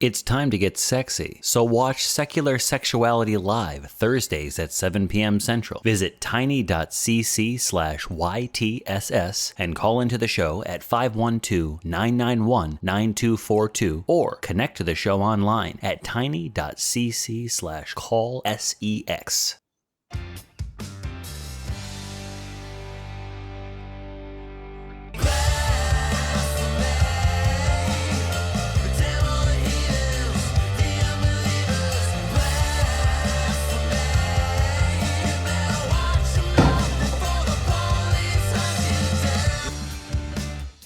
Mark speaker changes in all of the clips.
Speaker 1: It's time to get sexy, so watch Secular Sexuality live Thursdays at 7 p.m. Central. Visit tiny.cc/YTSS and call into the show at 512-991-9242 or connect to the show online at tiny.cc/callsex.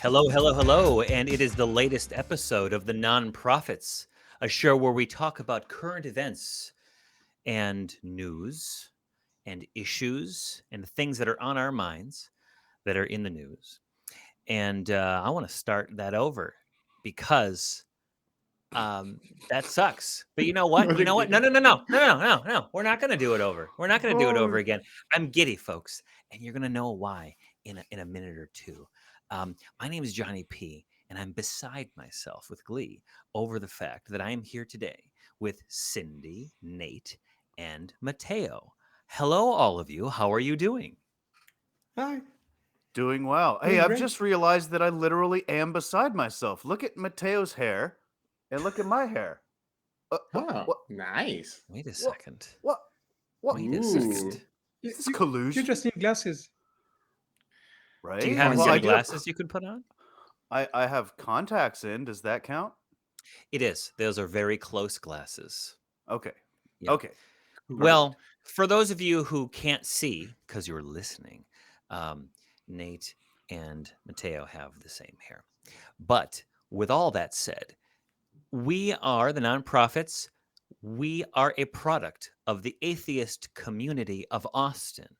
Speaker 1: Hello, and it is the latest episode of The Nonprofits, a show where we talk about current events and news and issues and things that are on our minds that are in the news. And I want to start that over because that sucks. But you know what? No. We're not going to do it over. We're not going to do it over again. I'm giddy, folks, and you're going to know why in a minute or two. My name is Johnny P, and I'm beside myself with glee over the fact that I am here today with Cindy, Nate, and Mateo. Hello, all of you. How are you doing?
Speaker 2: Hi.
Speaker 3: Doing well. Hey,
Speaker 2: Doing
Speaker 3: I've
Speaker 2: great.
Speaker 3: just realized that I literally am beside myself. Look at Mateo's hair and look at my hair.
Speaker 2: Oh, nice.
Speaker 1: Wait a second.
Speaker 3: What?
Speaker 1: Wait a second.
Speaker 3: Is this collusion?
Speaker 2: You just need glasses.
Speaker 3: Right?
Speaker 1: Do you have
Speaker 3: Well, I do have-
Speaker 1: sunglasses you could put on?
Speaker 3: I have contacts in. Does that count?
Speaker 1: It is. Those are very close glasses.
Speaker 3: Okay.
Speaker 1: Yeah.
Speaker 3: Okay.
Speaker 1: Well, for those of you who can't see because you're listening, Nate and Mateo have the same hair. But with all that said, we are the Nonprofits. We are a product of the atheist community of Austin,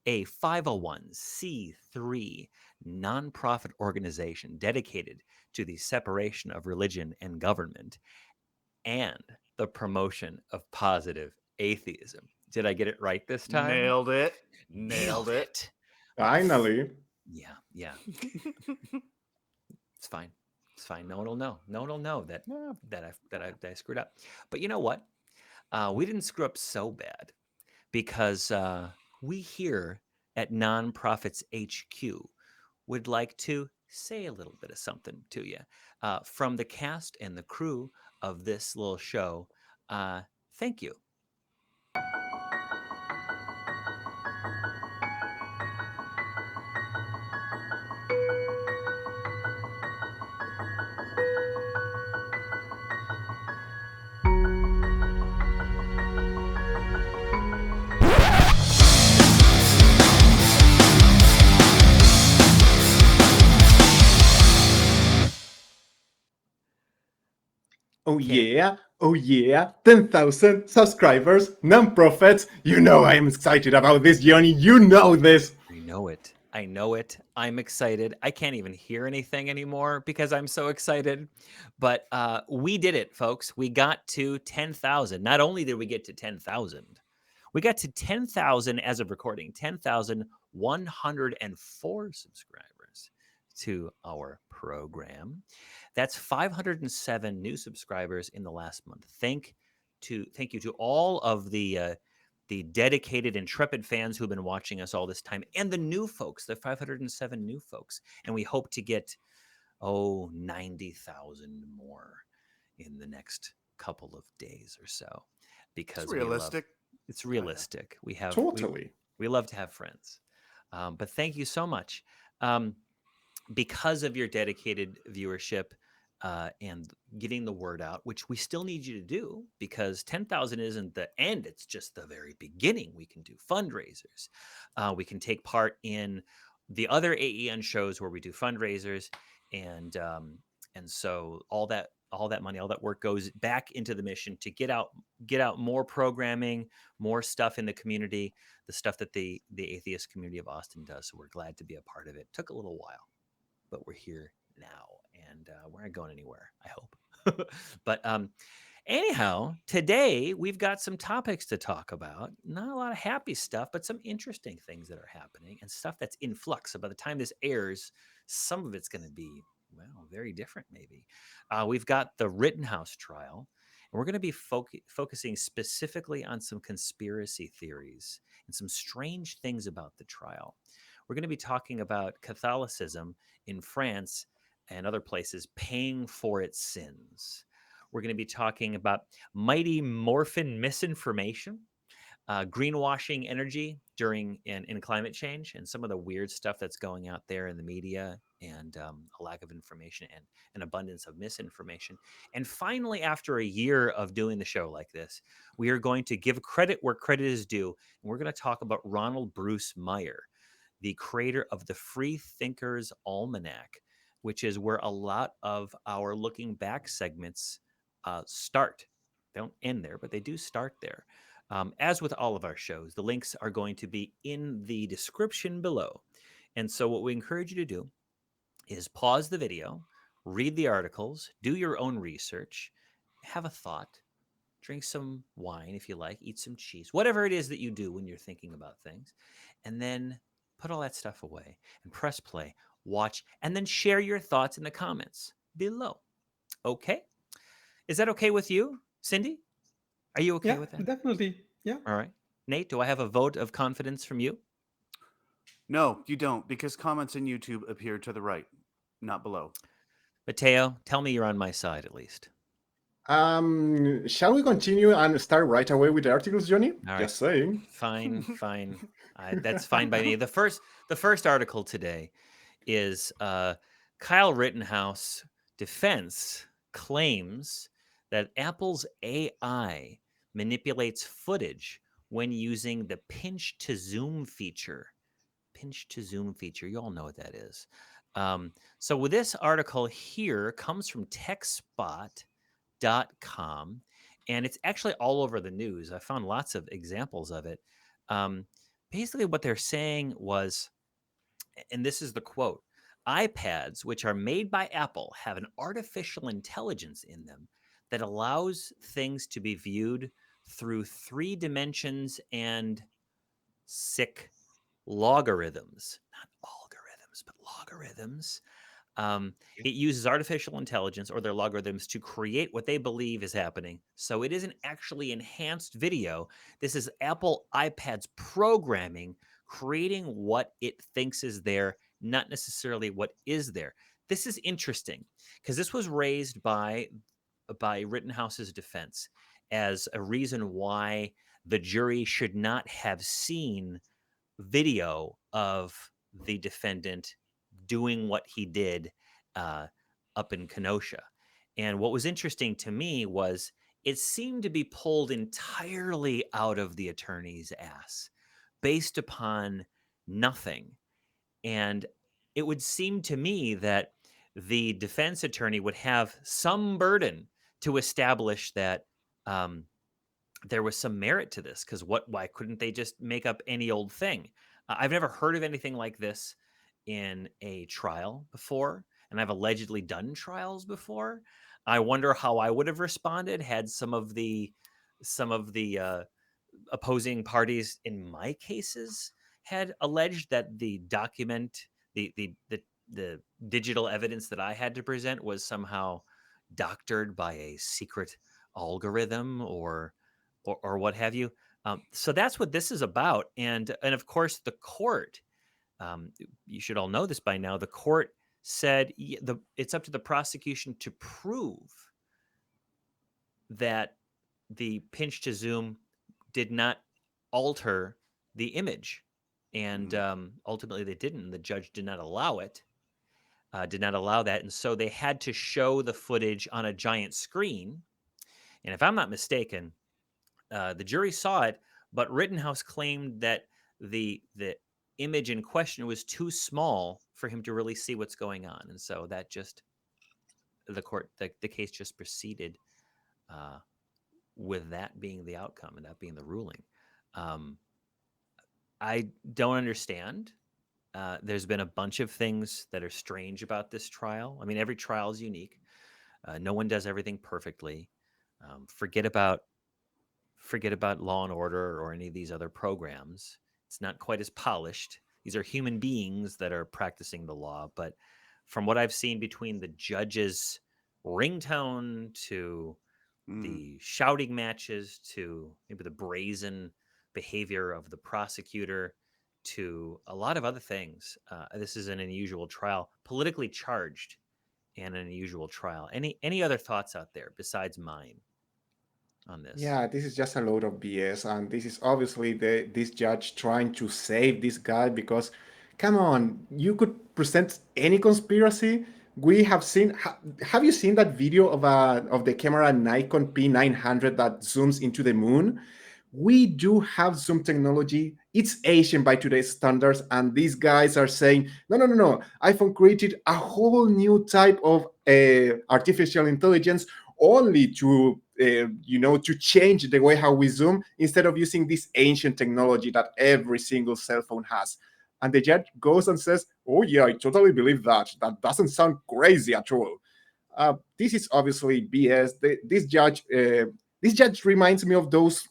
Speaker 1: a 501c3 nonprofit organization dedicated to the separation of religion and government and the promotion of positive atheism. Did I get it right this time?
Speaker 3: Nailed it. Nailed it.
Speaker 2: Finally.
Speaker 1: Yeah. It's fine. It's fine. No one will know. No one will know that I screwed up. But you know what? We didn't screw up so bad because we here at Nonprofits HQ would like to say a little bit of something to you from the cast and the crew of this little show. Thank you.
Speaker 2: Oh yeah, 10,000 subscribers, non-profits. You know I am excited about this, Johnny. You know this.
Speaker 1: I know it. I'm excited. I can't even hear anything anymore because I'm so excited. But we did it, folks. We got to 10,000. Not only did we get to 10,000, we got to 10,000 as of recording, 10,104 subscribers to our program. That's 507 new subscribers in the last month. Thank you to all of the dedicated, intrepid fans who've been watching us all this time, and the new folks, the 507 new folks. And we hope to get 90,000 more in the next couple of days or so, because
Speaker 3: It's realistic.
Speaker 1: It's realistic. We have
Speaker 2: Totally.
Speaker 1: we love to have friends, but thank you so much. Because of your dedicated viewership and getting the word out, which we still need you to do, because 10,000 isn't the end. It's just the very beginning. We can do fundraisers. We can take part in the other AEN shows where we do fundraisers. And so all that money, all that work goes back into the mission to get out more programming, more stuff in the community, the stuff that the atheist community of Austin does. So we're glad to be a part of it. Took a little while, but we're here now, and we're not going anywhere, I hope. But anyhow, today we've got some topics to talk about. Not a lot of happy stuff, but some interesting things that are happening and stuff that's in flux. So by the time this airs, some of it's going to be Well, very different, maybe. We've got the Rittenhouse trial, and we're going to be focusing specifically on some conspiracy theories and some strange things about the trial. We're going to be talking about Catholicism in France and other places paying for its sins. We're going to be talking about mighty morphin misinformation, greenwashing energy during in climate change, and some of the weird stuff that's going out there in the media, and a lack of information and an abundance of misinformation. And finally, after a year of doing the show like this, we are going to give credit where credit is due, and we're going to talk about Ronald Bruce Meyer, the creator of the Freethinkers Almanac, which is where a lot of our looking back segments start. They don't end there, but they do start there. As with all of our shows, the links are going to be in the description below. And so, what we encourage you to do is pause the video, read the articles, do your own research, have a thought, drink some wine if you like, eat some cheese, whatever it is that you do when you're thinking about things, and then put all that stuff away and press play, watch, and then share your thoughts in the comments below. Okay? Is that okay with you, Cindy? Are you okay
Speaker 4: Yeah,
Speaker 1: with that?
Speaker 4: definitely. Yeah.
Speaker 1: All right. Nate, do I have a vote of confidence from you?
Speaker 3: No, you don't, because comments in YouTube appear to the right, not below.
Speaker 1: Mateo, tell me you're on my side at least.
Speaker 2: Shall we continue and start right away with the articles, Johnny?
Speaker 1: All right.
Speaker 2: Just saying.
Speaker 1: Fine. That's fine by me. The first article today is Kyle Rittenhouse defense claims that Apple's AI manipulates footage when using the pinch to zoom feature. Pinch to zoom feature. You all know what that is. So with this article here comes from Techspot.com, and it's actually all over the news. I found lots of examples of it. Um, Basically, what they're saying was, and this is the quote: iPads, which are made by Apple, have an artificial intelligence in them that allows things to be viewed through 3 dimensions and sick logarithms, not algorithms, but logarithms. It uses artificial intelligence or their logarithms to create what they believe is happening. So it isn't actually enhanced video. This is Apple iPad's programming creating what it thinks is there, not necessarily what is there. This is interesting because this was raised by Rittenhouse's defense as a reason why the jury should not have seen video of the defendant doing what he did uh, up in Kenosha. And what was interesting to me was it seemed to be pulled entirely out of the attorney's ass based upon nothing. And it would seem to me that the defense attorney would have some burden to establish that there was some merit to this, because why couldn't they just make up any old thing? I've never heard of anything like this in a trial before, and I've allegedly done trials before. I wonder how I would have responded had some of the opposing parties in my cases had alleged that the document, the digital evidence that I had to present was somehow doctored by a secret algorithm or what have you. So that's what this is about, and of course the court. You should all know this by now. The court said it's up to the prosecution to prove that the pinch to zoom did not alter the image, and ultimately they didn't. The judge did not allow it. Did not allow that, and so they had to show the footage on a giant screen. And if I'm not mistaken, the jury saw it, but Rittenhouse claimed that the image in question was too small for him to really see what's going on, and so that just the case just proceeded uh, with that being the outcome and that being the ruling. Um, I don't understand. There's been a bunch of things that are strange about this trial. I mean, every trial is unique. No one does everything perfectly. Forget about Law and Order or any of these other programs. It's not quite as polished. These are human beings that are practicing the law, but from what I've seen between the judge's ringtone to
Speaker 3: Mm.
Speaker 1: the shouting matches to maybe the brazen behavior of the prosecutor to a lot of other things. This is an unusual trial, politically charged, and an unusual trial. Any other thoughts out there besides mine on this?
Speaker 2: Yeah, this is just a load of BS, and this is obviously this judge trying to save this guy because, come on, you could present any conspiracy. We have seen. Have you seen that video of the camera Nikon P900 that zooms into the moon? We do have zoom technology. It's Asian by today's standards, and these guys are saying, no, no, no, no. iPhone created a whole new type of artificial intelligence only to to change the way how we zoom instead of using this ancient technology that every single cell phone has. And the judge goes and says, oh yeah, I totally believe that. That doesn't sound crazy at all. This is obviously BS. This judge reminds me of those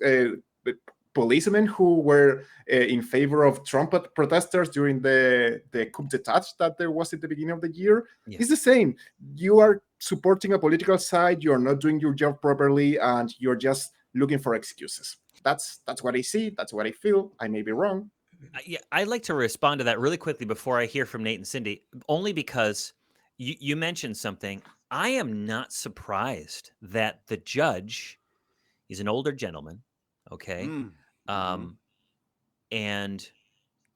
Speaker 2: policemen who were in favor of Trump protesters during the coup d'état that there was at the beginning of the year.
Speaker 1: Yeah.
Speaker 2: It's the same. You are supporting a political side. You are not doing your job properly, and you're just looking for excuses. That's what I see. That's what I feel. I may be wrong.
Speaker 1: Yeah, I'd like to respond to that really quickly before I hear from Nate and Cindy, only because you mentioned something. I am not surprised that the judge, he's an older gentleman, okay?
Speaker 3: Mm. Mm-hmm.
Speaker 1: Um, and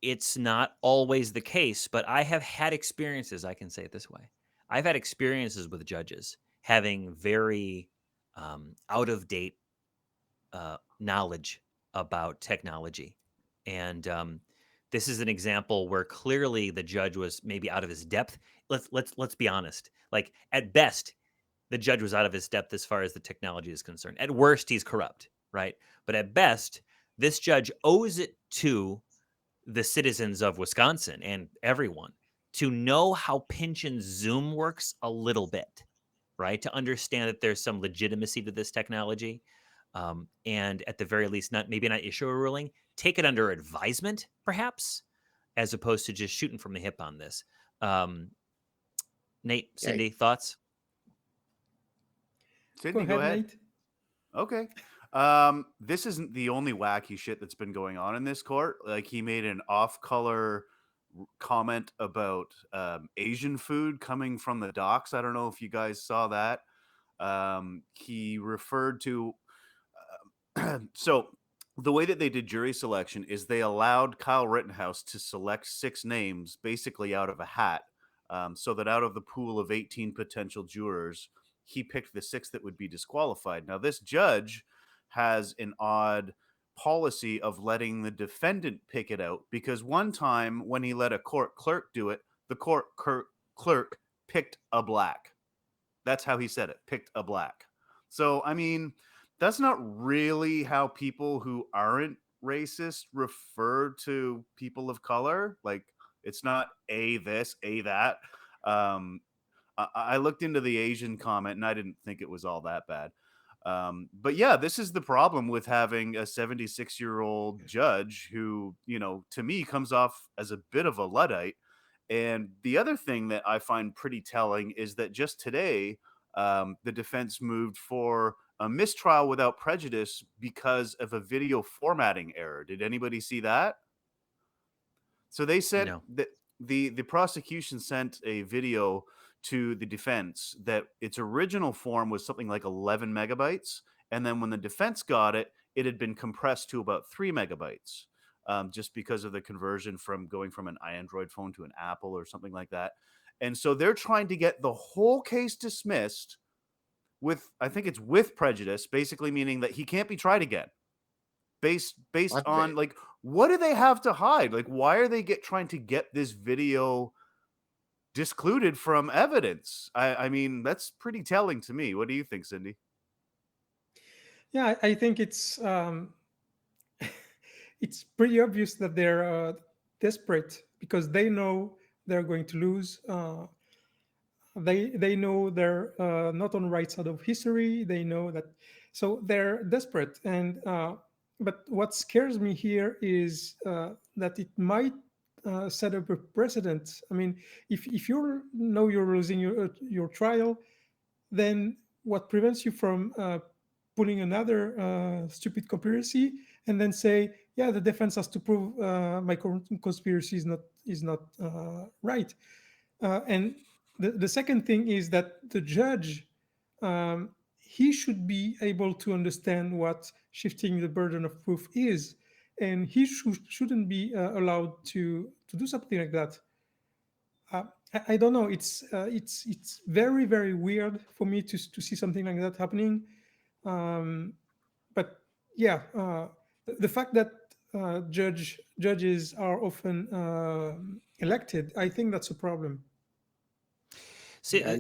Speaker 1: it's not always the case, but I have had experiences, I can say it this way. I've had experiences with judges having very out of date knowledge about technology. And this is an example where clearly the judge was maybe out of his depth. Let's be honest. Like at best, the judge was out of his depth as far as the technology is concerned. At worst, he's corrupt, right? But at best, this judge owes it to the citizens of Wisconsin and everyone to know how pinch and zoom works a little bit, right? To understand that there's some legitimacy to this technology. And at the very least, maybe not issue a ruling, take it under advisement, perhaps, as opposed to just shooting from the hip on this. Nate,
Speaker 2: Yeah,
Speaker 1: Cindy, thoughts?
Speaker 4: Go
Speaker 3: Cindy, go
Speaker 4: ahead,
Speaker 3: ahead.
Speaker 4: Nate.
Speaker 3: Okay. This isn't the only wacky shit that's been going on in this court. Like he made an off-color comment about Asian food coming from the docks. I don't know if you guys saw that. He referred to so the way that they did jury selection is they allowed Kyle Rittenhouse to select 6 names basically out of a hat. So that out of the pool of 18 potential jurors, he picked the 6 that would be disqualified. Now, this judge has an odd policy of letting the defendant pick it out because one time when he let a court clerk do it, the court clerk picked a black. That's how he said it, picked a black. So, I mean, that's not really how people who aren't racist refer to people of color. Like, it's not a this, a that. I looked into the Asian comment and I didn't think it was all that bad. But yeah, this is the problem with having a 76-year-old judge who, to me comes off as a bit of a Luddite. And the other thing that I find pretty telling is that just today, the defense moved for a mistrial without prejudice because of a video formatting error. Did anybody see that? So they sent
Speaker 1: No.
Speaker 3: the prosecution sent a video to the defense that its original form was something like 11 megabytes, and then when the defense got it, it had been compressed to about 3 megabytes, just because of the conversion from going from an Android phone to an Apple or something like that. And so they're trying to get the whole case dismissed with, I think it's with prejudice, basically meaning that he can't be tried again. Based
Speaker 2: what
Speaker 3: on like, what do they have to hide? Like, why are they trying to get this video discluded from evidence? I mean, that's pretty telling to me. What do you think, Cindy?
Speaker 4: Yeah, I think it's pretty obvious that they're desperate because they know they're going to lose. They know they're not on right side of history. They know that, so they're desperate. And but what scares me here is that it might set up a precedent. I mean, if you know you're losing your trial, then what prevents you from pulling another stupid conspiracy and then say, yeah, the defense has to prove my conspiracy is not right. And the second thing is that the judge, he should be able to understand what shifting the burden of proof is, and he shouldn't be allowed to do something like that. I don't know. It's very very weird for me to see something like that happening. Um, but yeah, the fact that judges are often elected, I think that's a problem.
Speaker 1: See,
Speaker 2: Yeah,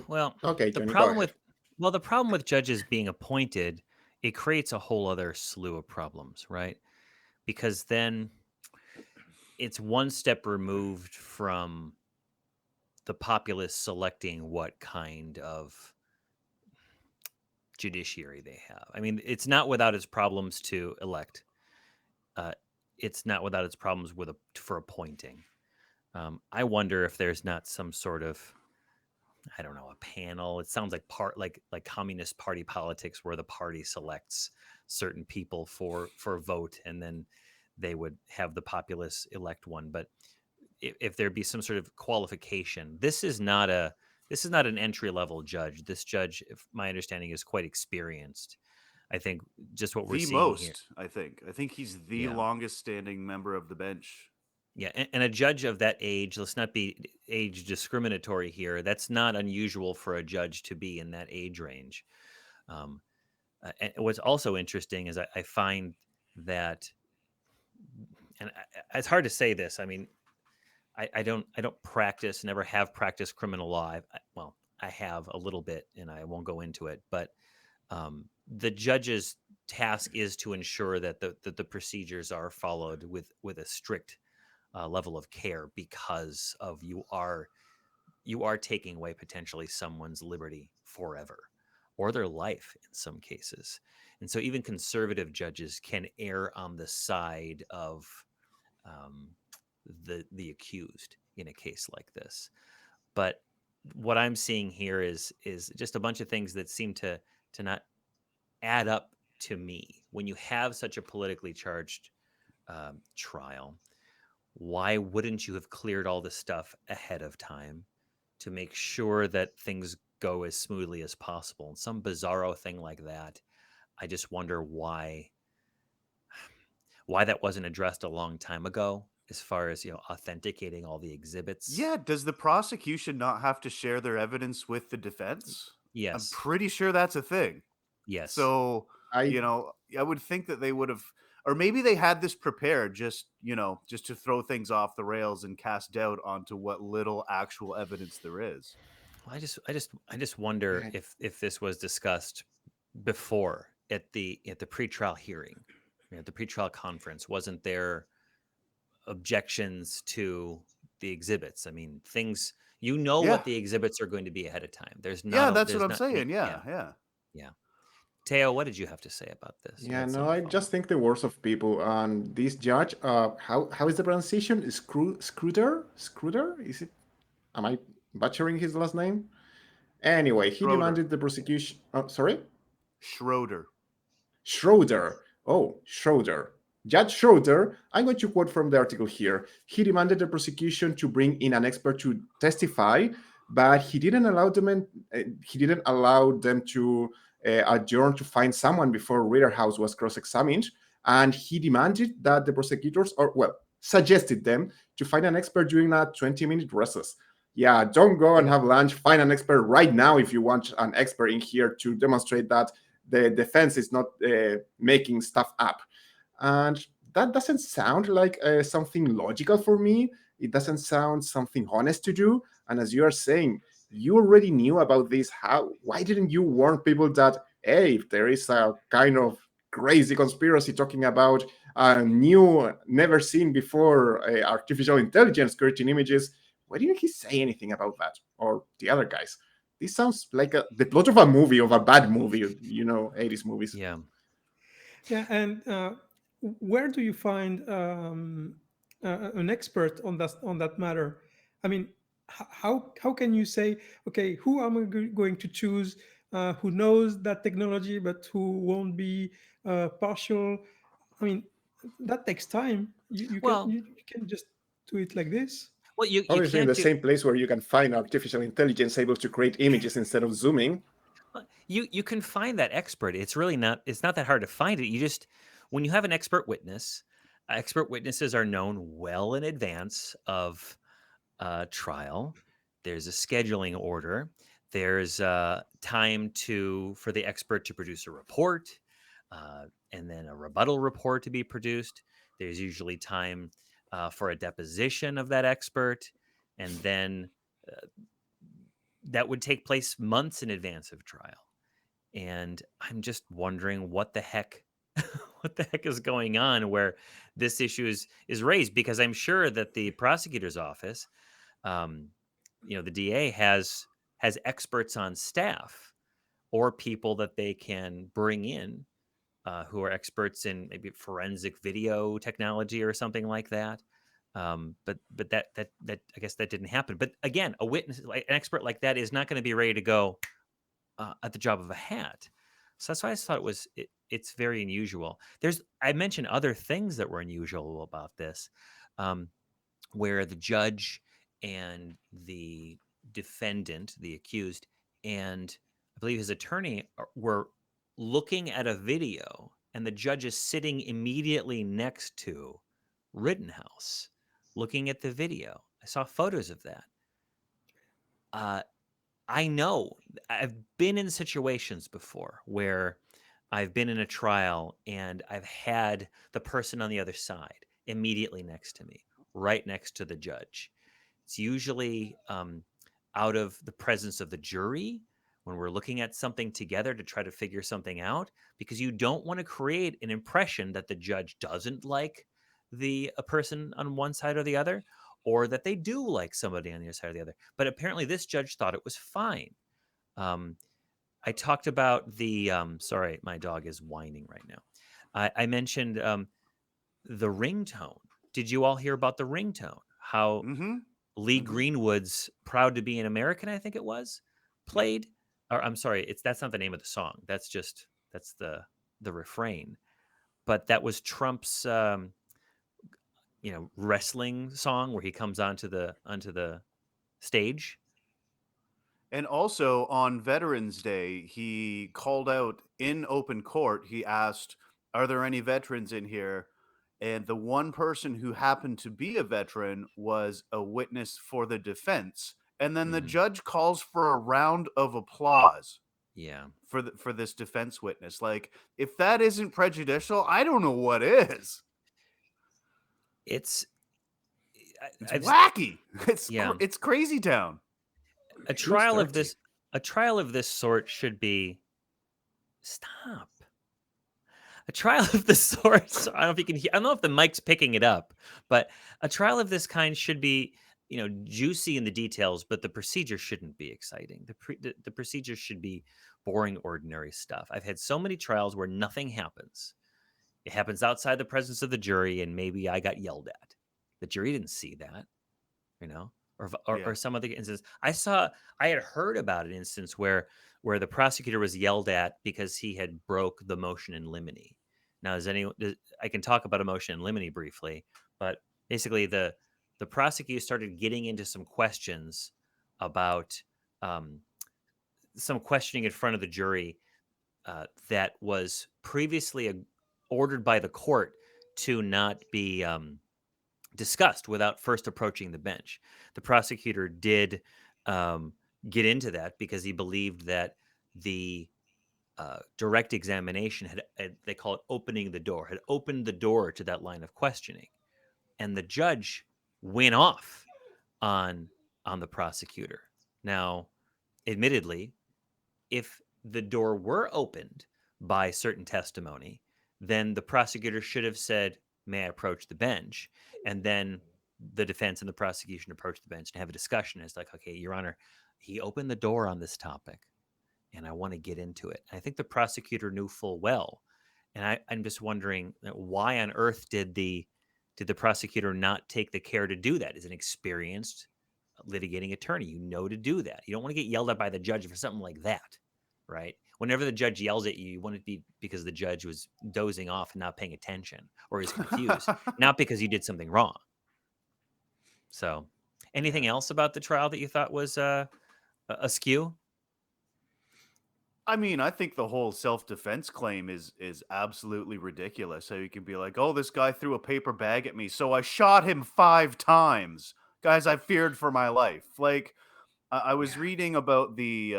Speaker 1: well,
Speaker 2: okay,
Speaker 1: the
Speaker 2: Johnny, go
Speaker 1: problem
Speaker 2: ahead.
Speaker 1: with the problem with judges being appointed, it creates a whole other slew of problems, right? Because then it's one step removed from the populace selecting what kind of judiciary they have. I mean, it's not without its problems to elect. Uh, it's not without its problems for appointing. I wonder if there's not some sort of, I don't know, a panel. It sounds like like Communist Party politics, where the party selects certain people for a vote, and then they would have the populace elect one. But if there be some sort of qualification, this is not an entry level judge. This judge, if my understanding, is quite experienced. I think just what we're
Speaker 3: The
Speaker 1: seeing here.
Speaker 3: most, I think. I think he's the
Speaker 1: Yeah.
Speaker 3: longest standing member of the bench.
Speaker 1: Yeah, and a judge of that age, let's not be age discriminatory here. That's not unusual for a judge to be in that age range. Um, and what's also interesting is I find that, and it's hard to say this. I mean, I don't practice, never have practiced criminal law. Well, I have a little bit, and I won't go into it. But the judge's task is to ensure that the procedures are followed with a strict level of care, because of you are taking away potentially someone's liberty forever, or their life in some cases. And so even conservative judges can err on the side of um, the accused in a case like this. But what I'm seeing here is just a bunch of things that seem to not add up to me. When you have such a politically charged trial, why wouldn't you have cleared all this stuff ahead of time to make sure that things go as smoothly as possible? And some bizarro thing like that, I just wonder why that wasn't addressed a long time ago, as far as, authenticating all the exhibits.
Speaker 3: Yeah, does the prosecution not have to share their evidence with the defense? I'm
Speaker 1: Yes.
Speaker 3: pretty sure that's a thing.
Speaker 1: Yes.
Speaker 3: So,
Speaker 2: I
Speaker 3: I would think that they would have, or maybe they had this prepared just to throw things off the rails and cast doubt onto what little actual evidence there is.
Speaker 1: Well, I just wonder
Speaker 2: yeah,
Speaker 1: if this was discussed before at the pretrial hearing, at the pretrial conference. Wasn't there objections to the exhibits? I mean, things,
Speaker 3: Yeah.
Speaker 1: what the exhibits are going to be ahead of time.
Speaker 3: Yeah, that's what
Speaker 1: There's
Speaker 3: I'm
Speaker 1: not any.
Speaker 3: saying.
Speaker 1: Yeah,
Speaker 3: Yeah, yeah.
Speaker 1: yeah. Teo, what did you have to say about this? You
Speaker 2: yeah,
Speaker 1: had
Speaker 2: no,
Speaker 1: some
Speaker 2: I
Speaker 1: follow
Speaker 2: just
Speaker 1: up.
Speaker 2: think the worst of people. And this judge, how is the pronunciation? Scruder? Is it? Am I butchering his last name? Anyway, he
Speaker 3: Schroeder.
Speaker 2: demanded the prosecution. Oh, sorry,
Speaker 3: Schroeder.
Speaker 2: Schroeder. Oh, Schroeder. Judge Schroeder, I'm going to quote from the article here. He demanded the prosecution to bring in an expert to testify, but he didn't allow them to adjourn to find someone before Rittenhouse was cross-examined, and he demanded that the prosecutors, or well, suggested them to find an expert during a 20-minute recess. Yeah, don't go and
Speaker 1: Yeah.
Speaker 2: have lunch. Find an expert right now if you want an expert in here to demonstrate that the defense is not making stuff up. And that doesn't sound like something logical for me. It doesn't sound something honest to do. And as you are saying, you already knew about this. Why didn't you warn people that, hey, if there is a kind of crazy conspiracy talking about a new, never seen before artificial intelligence creating images, why didn't he say anything about that? Or the other guys? This sounds like the plot of a movie, of a bad movie, 80s movies.
Speaker 1: Yeah.
Speaker 4: Yeah, and where do you find an expert on that matter. I mean, how can you say, okay, who am I going to choose, who knows that technology but who won't be partial? I mean, that takes time.
Speaker 1: Well,
Speaker 4: You can just do it like this.
Speaker 1: you
Speaker 2: Obviously, in
Speaker 1: can't
Speaker 2: the
Speaker 1: do.
Speaker 2: same place where you can find artificial intelligence able to create images instead of zooming.
Speaker 1: You can find that expert. It's really not. It's not that hard to find it. You just when you have an expert witnesses are known well in advance of trial. There's a scheduling order. There's time for the expert to produce a report, and then a rebuttal report to be produced. There's usually time for a deposition of that expert, and then uh, that would take place months in advance of trial. And I'm just wondering what the heck what the heck is going on where this issue is raised, because I'm sure that the prosecutor's office, um, the DA has experts on staff or people that they can bring in who are experts in maybe forensic video technology or something like that. But that I guess that didn't happen. But again, a witness, like an expert like that, is not going to be ready to go at the drop of a hat. So that's why I just thought it's very unusual. I mentioned other things that were unusual about this, um, where the judge and the defendant, the accused, and I believe his attorney were looking at a video, and the judge is sitting immediately next to Rittenhouse, looking at the video. I saw photos of that. Uh, I know I've been in situations before where I've been in a trial and I've had the person on the other side immediately next to me, right next to the judge. It's usually out of the presence of the jury when we're looking at something together to try to figure something out, because you don't want to create an impression that the judge doesn't like a person on one side or the other, or that they do like somebody on the other side or the other. But apparently, this judge thought it was fine. Um, I talked about sorry, my dog is whining right now. I mentioned the ringtone. Did you all hear about the ringtone? How
Speaker 3: Mm-hmm.
Speaker 1: Lee
Speaker 3: Mm-hmm.
Speaker 1: Greenwood's "Proud to Be an American," I think it was,
Speaker 3: Yep.
Speaker 1: played. Or I'm sorry, that's not the name of the song. That's the refrain. But that was Trump's wrestling song where he comes onto the stage.
Speaker 3: And also on Veterans Day, he called out in open court. He asked, "Are there any veterans in here?" And the one person who happened to be a veteran was a witness for the defense. And then the
Speaker 1: Mhm.
Speaker 3: judge calls for a round of applause
Speaker 1: Yeah,
Speaker 3: for this defense witness. Like, if that isn't prejudicial, I don't know what is.
Speaker 1: it's
Speaker 3: It's
Speaker 1: I've
Speaker 3: wacky.
Speaker 1: yeah,
Speaker 3: It's crazy town.
Speaker 1: a
Speaker 2: It looks
Speaker 1: trial of
Speaker 2: dirty.
Speaker 1: this sort should be stop. A trial of this sort. So I don't know if you can hear. I don't know if the mic's picking it up, but a trial of this kind should be, juicy in the details, but the procedure shouldn't be exciting. The procedure should be boring, ordinary stuff. I've had so many trials where nothing happens. It happens outside the presence of the jury, and maybe I got yelled at. The jury didn't see that, you know, or
Speaker 3: Yeah.
Speaker 1: some other instance. I had heard about an instance where the prosecutor was yelled at because he had broke the motion in limine. Now, I can talk about a motion in limine briefly, but basically the prosecutor started getting into some questions about um, some questioning in front of the jury that was previously ordered by the court to not be discussed without first approaching the bench. The prosecutor did um, get into that because he believed that the direct examination they call it opening the door, had opened the door to that line of questioning. And the judge went off on the prosecutor. Now, admittedly, if the door were opened by certain testimony, then the prosecutor should have said, "May I approach the bench?" And then the defense and the prosecution approach the bench and have a discussion. It's like, okay, Your Honor, he opened the door on this topic, and I want to get into it. And I think the prosecutor knew full well. And I'm just wondering why on earth Did the prosecutor not take the care to do that? As an experienced litigating attorney, you know to do that. You don't want to get yelled at by the judge for something like that, right? Whenever the judge yells at you, you want it to be because the judge was dozing off and not paying attention or is confused, not because you did something wrong. So, anything
Speaker 3: Yeah.
Speaker 1: else about the trial that you thought was askew?
Speaker 3: I mean, I think the whole self-defense claim is absolutely ridiculous. So you can be like, "Oh, this guy threw a paper bag at me, so I shot him 5 times." Guys, I feared for my life. Like, I was
Speaker 2: Yeah.
Speaker 3: reading about the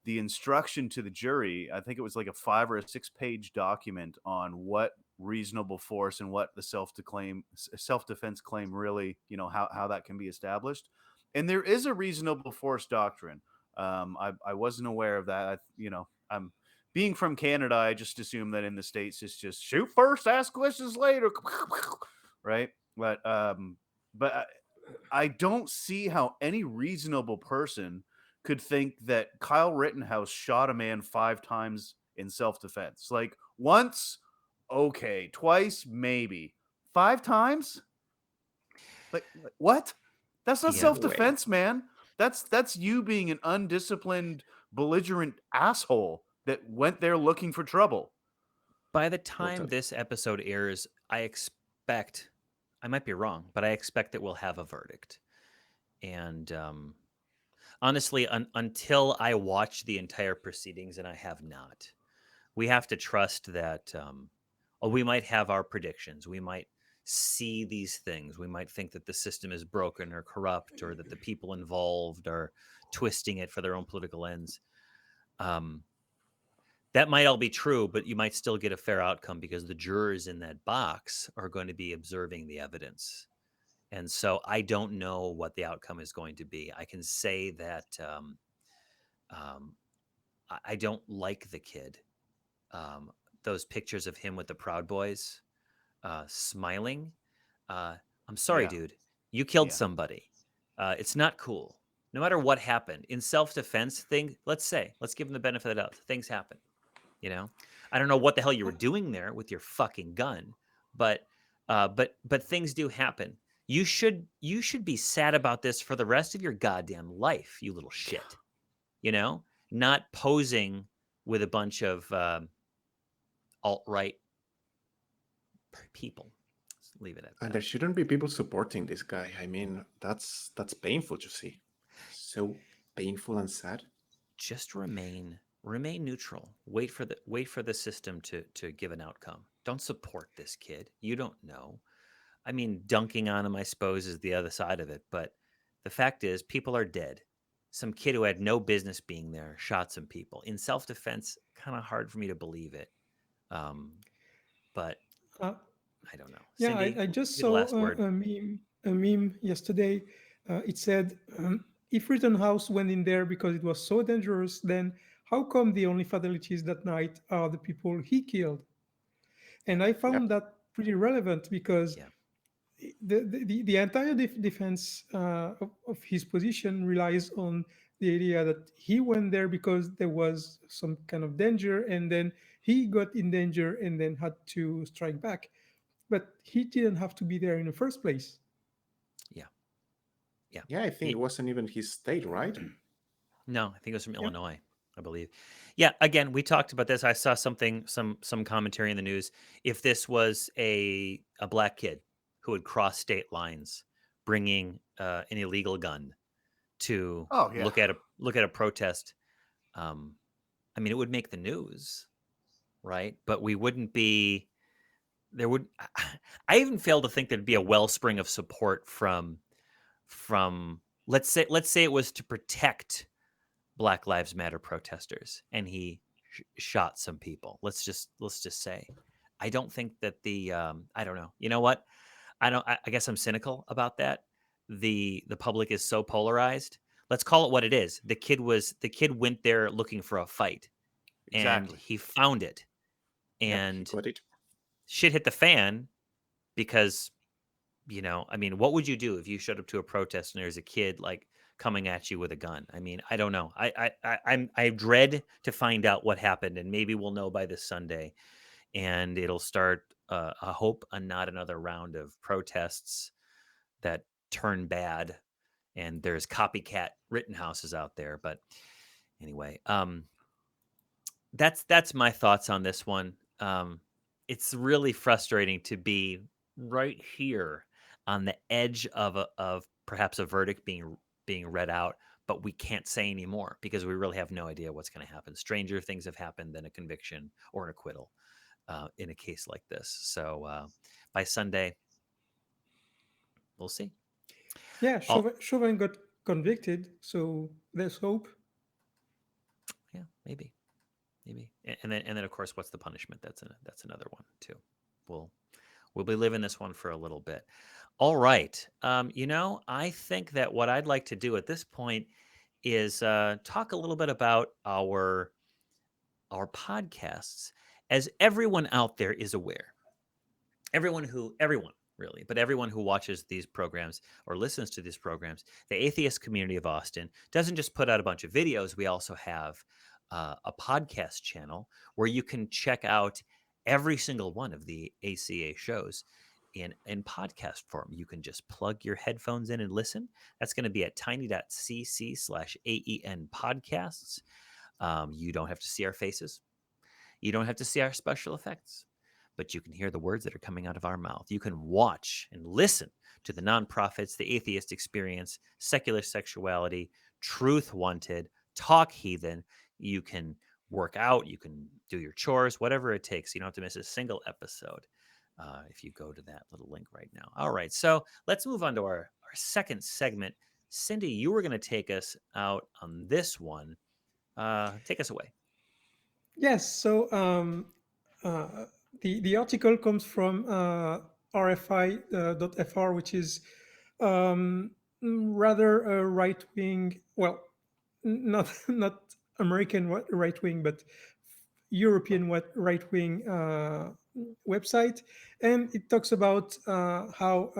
Speaker 3: instruction to the jury. I think it was like a 5 or a 6-page document on what reasonable force and what the self-defense claim really, how that can be established. And there is a reasonable force doctrine. I wasn't aware of that. I'm being from Canada. I just assume that in the States it's just shoot first, ask questions later, right? But I don't see how any reasonable person could think that Kyle Rittenhouse shot a man 5 times in self-defense. Like, once, okay, twice, maybe. 5 times? Like, what? That's not
Speaker 1: Yeah.
Speaker 2: No way.
Speaker 3: self-defense, man. That's you being an undisciplined, belligerent asshole that went there looking for trouble.
Speaker 1: By the time
Speaker 2: Totally.
Speaker 1: this episode airs, I might be wrong, but I expect that we'll have a verdict. And honestly, until I watch the entire proceedings, and I have not, we have to trust that we might have our predictions. We might see these things. We might think that the system is broken or corrupt, or that the people involved are twisting it for their own political ends. That might all be true, but you might still get a fair outcome because the jurors in that box are going to be observing the evidence. And so I don't know what the outcome is going to be. I can say that um, I don't like the kid. Those pictures of him with the Proud Boys smiling. I'm sorry,
Speaker 3: Yeah.
Speaker 1: dude. You killed
Speaker 3: Yeah.
Speaker 1: somebody. It's not cool. No matter what happened in self-defense, let's give him the benefit of the doubt. Things happen. I don't know what the hell you were doing there with your fucking gun, but things do happen. You should be sad about this for the rest of your goddamn life, you little shit. Not posing with a bunch of alt-right people. Let's leave it at
Speaker 2: And
Speaker 1: that.
Speaker 2: there shouldn't be people supporting this guy. I mean, that's painful to see. So painful and sad.
Speaker 1: Just remain neutral. Wait for the system to give an outcome. Don't support this kid. You don't know. I mean, dunking on him, I suppose, is the other side of it. But the fact is, people are dead. Some kid who had no business being there shot some people in self-defense. Kind of hard for me to believe it. But
Speaker 4: Uh,
Speaker 1: I don't know.
Speaker 4: yeah,
Speaker 1: Cindy,
Speaker 4: I just
Speaker 1: be the
Speaker 4: saw
Speaker 1: last word.
Speaker 4: a meme yesterday. It said, if Rittenhouse went in there because it was so dangerous, then how come the only fatalities that night are the people he killed?
Speaker 1: Yeah,
Speaker 4: And I
Speaker 2: Yeah.
Speaker 4: found that pretty relevant because
Speaker 1: yeah,
Speaker 4: the entire defense of his position relies on the idea that he went there because there was some kind of danger, and then he got in danger and then had to strike back. But he didn't have to be there in the first place.
Speaker 1: yeah, yeah.
Speaker 2: Yeah, I think it wasn't even his state, right?
Speaker 1: No, I think it was from
Speaker 4: Yeah.
Speaker 1: Illinois, I believe. Yeah, again, we talked about this. I saw some commentary in the news. If this was a black kid who would cross state lines, bringing an illegal gun to
Speaker 3: Oh, yeah.
Speaker 1: look at a protest, I mean, it would make the news, right? But we wouldn't be there. Would I even fail to think there'd be a wellspring of support from let's say it was to protect Black Lives Matter protesters, and he shot some people. Let's just say, I don't think that I don't know. You know what? I guess I'm cynical about that. The public is so polarized. Let's call it what it is. The kid went there looking for a fight, and
Speaker 3: Exactly.
Speaker 1: he found it,
Speaker 2: Yeah, he
Speaker 1: and
Speaker 2: got it.
Speaker 1: shit hit the fan because I mean, what would you do if you showed up to a protest and there's a kid like coming at you with a gun? I mean, I don't know. I dread to find out what happened, and maybe we'll know by this Sunday, and it'll start a hope and not another round of protests that turn bad. And there's copycat Rittenhouses out there. But anyway, that's my thoughts on this one. It's really frustrating to be right here on the edge of perhaps a verdict being read out, but we can't say anymore because we really have no idea what's going to happen. Stranger things have happened than a conviction or an acquittal in a case like this. So by Sunday, we'll see.
Speaker 4: Yeah,
Speaker 1: I'll,
Speaker 4: Chauvin got convicted, so there's hope.
Speaker 1: yeah, maybe. And then of course, what's the punishment? That's another one too. We'll we'll be living this one for a little bit. All right. I think that what I'd like to do at this point is talk a little bit about our podcasts. As everyone out there is aware, everyone really, but everyone who watches these programs or listens to these programs, the atheist community of Austin doesn't just put out a bunch of videos. We also have a podcast channel where you can check out every single one of the ACA shows in podcast form. You can just plug your headphones in and listen. That's going to be at tiny.cc/AEN podcasts. You don't have to see our faces. You don't have to see our special effects, but you can hear the words that are coming out of our mouth. You can watch and listen to the nonprofits, the atheist experience, secular sexuality, truth wanted, talk heathen. You can work out, you can do your chores, whatever it takes. You don't have to miss a single episode if you go to that little link right now. All right, so let's move on to our second segment. Cindy, you were going to take us out on this one. Take us away.
Speaker 4: Yes, so uh, the article comes from RFI.fr, which is rather a right wing, well, not not American right wing, but European right wing website, and it talks about how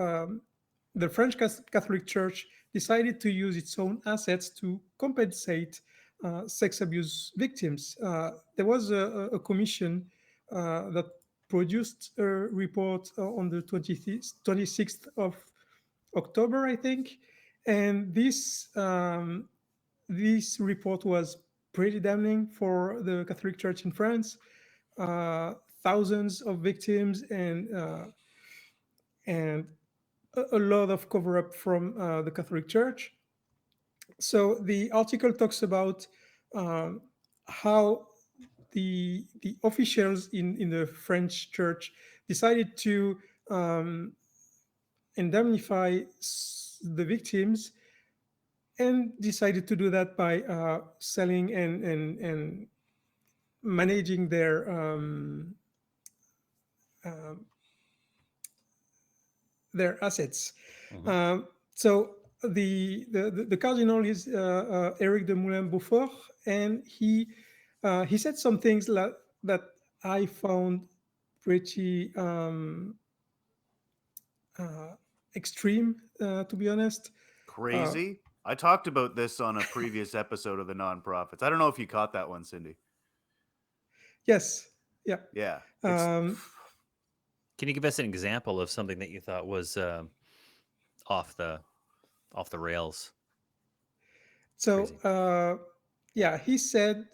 Speaker 4: the French Catholic Church decided to use its own assets to compensate sex abuse victims. There was a commission that produced a report on the 26th of October, I think, and this report was pretty damning for the Catholic Church in France. Thousands of victims and a lot of cover up from the Catholic Church. So the article talks about um, how the officials in the French church decided to um, indemnify the victims and decided to do that by selling and managing um, their assets.
Speaker 1: Mhm.
Speaker 4: So the cardinal is Eric de Moulin-Beaufort, and he said some things that I found pretty uh, extreme, to be honest. Uh,
Speaker 3: Crazy. I talked about this on a previous episode of the nonprofits. I don't know if you caught that one, Cindy.
Speaker 4: yes, yeah.
Speaker 3: Yeah, it's
Speaker 4: Um,
Speaker 1: Can you give us an example of something that you thought was off the off the rails?
Speaker 4: so
Speaker 1: Crazy.
Speaker 4: yeah, he said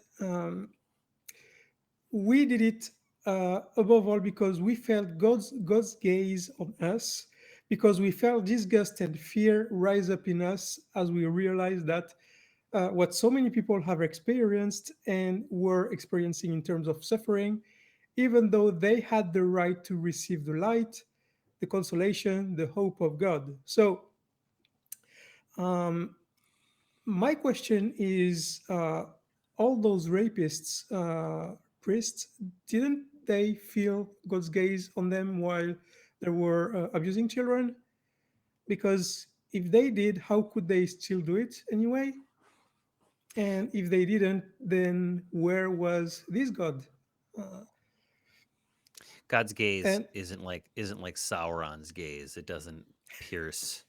Speaker 4: we did it above all because we felt God's gaze on us, because we felt disgust and fear rise up in us as we realized that what so many people have experienced and were experiencing in terms of suffering, even though they had the right to receive the light, the consolation, the hope of God. So, um, my question is all those rapists, priests, didn't they feel God's gaze on them while they were abusing children? Because if they did, how could they still do it anyway? And if they didn't, then where was this God? Uh,
Speaker 1: God's gaze
Speaker 4: and
Speaker 1: isn't like Sauron's gaze. It doesn't pierce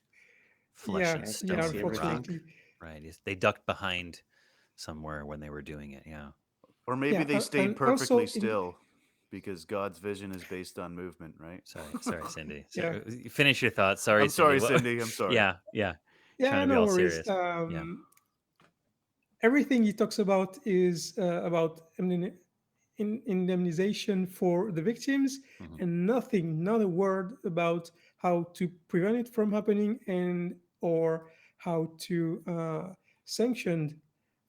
Speaker 1: flesh
Speaker 4: yeah,
Speaker 1: and
Speaker 2: Yes,
Speaker 4: yeah,
Speaker 2: can
Speaker 1: stone
Speaker 2: see
Speaker 1: and
Speaker 2: everything.
Speaker 1: rock.
Speaker 4: unfortunately,
Speaker 1: Right? They ducked behind somewhere when they were doing it. Yeah.
Speaker 3: or maybe
Speaker 4: yeah,
Speaker 3: they stayed
Speaker 4: and
Speaker 3: perfectly
Speaker 4: also in
Speaker 3: still. because God's vision is based on movement, right?
Speaker 1: Sorry, Cindy.
Speaker 4: Yeah.
Speaker 1: Finish your thoughts. Sorry,
Speaker 3: I'm
Speaker 1: Cindy.
Speaker 3: sorry, Cindy. I'm sorry.
Speaker 1: Yeah. Trying
Speaker 4: Yeah,
Speaker 1: to be
Speaker 4: no
Speaker 1: all
Speaker 4: worries.
Speaker 1: serious. Yeah.
Speaker 4: Everything he talks about is about indemnization for the victims,
Speaker 1: Mhm.
Speaker 4: and nothing, not a word about how to prevent it from happening, and or how to sanction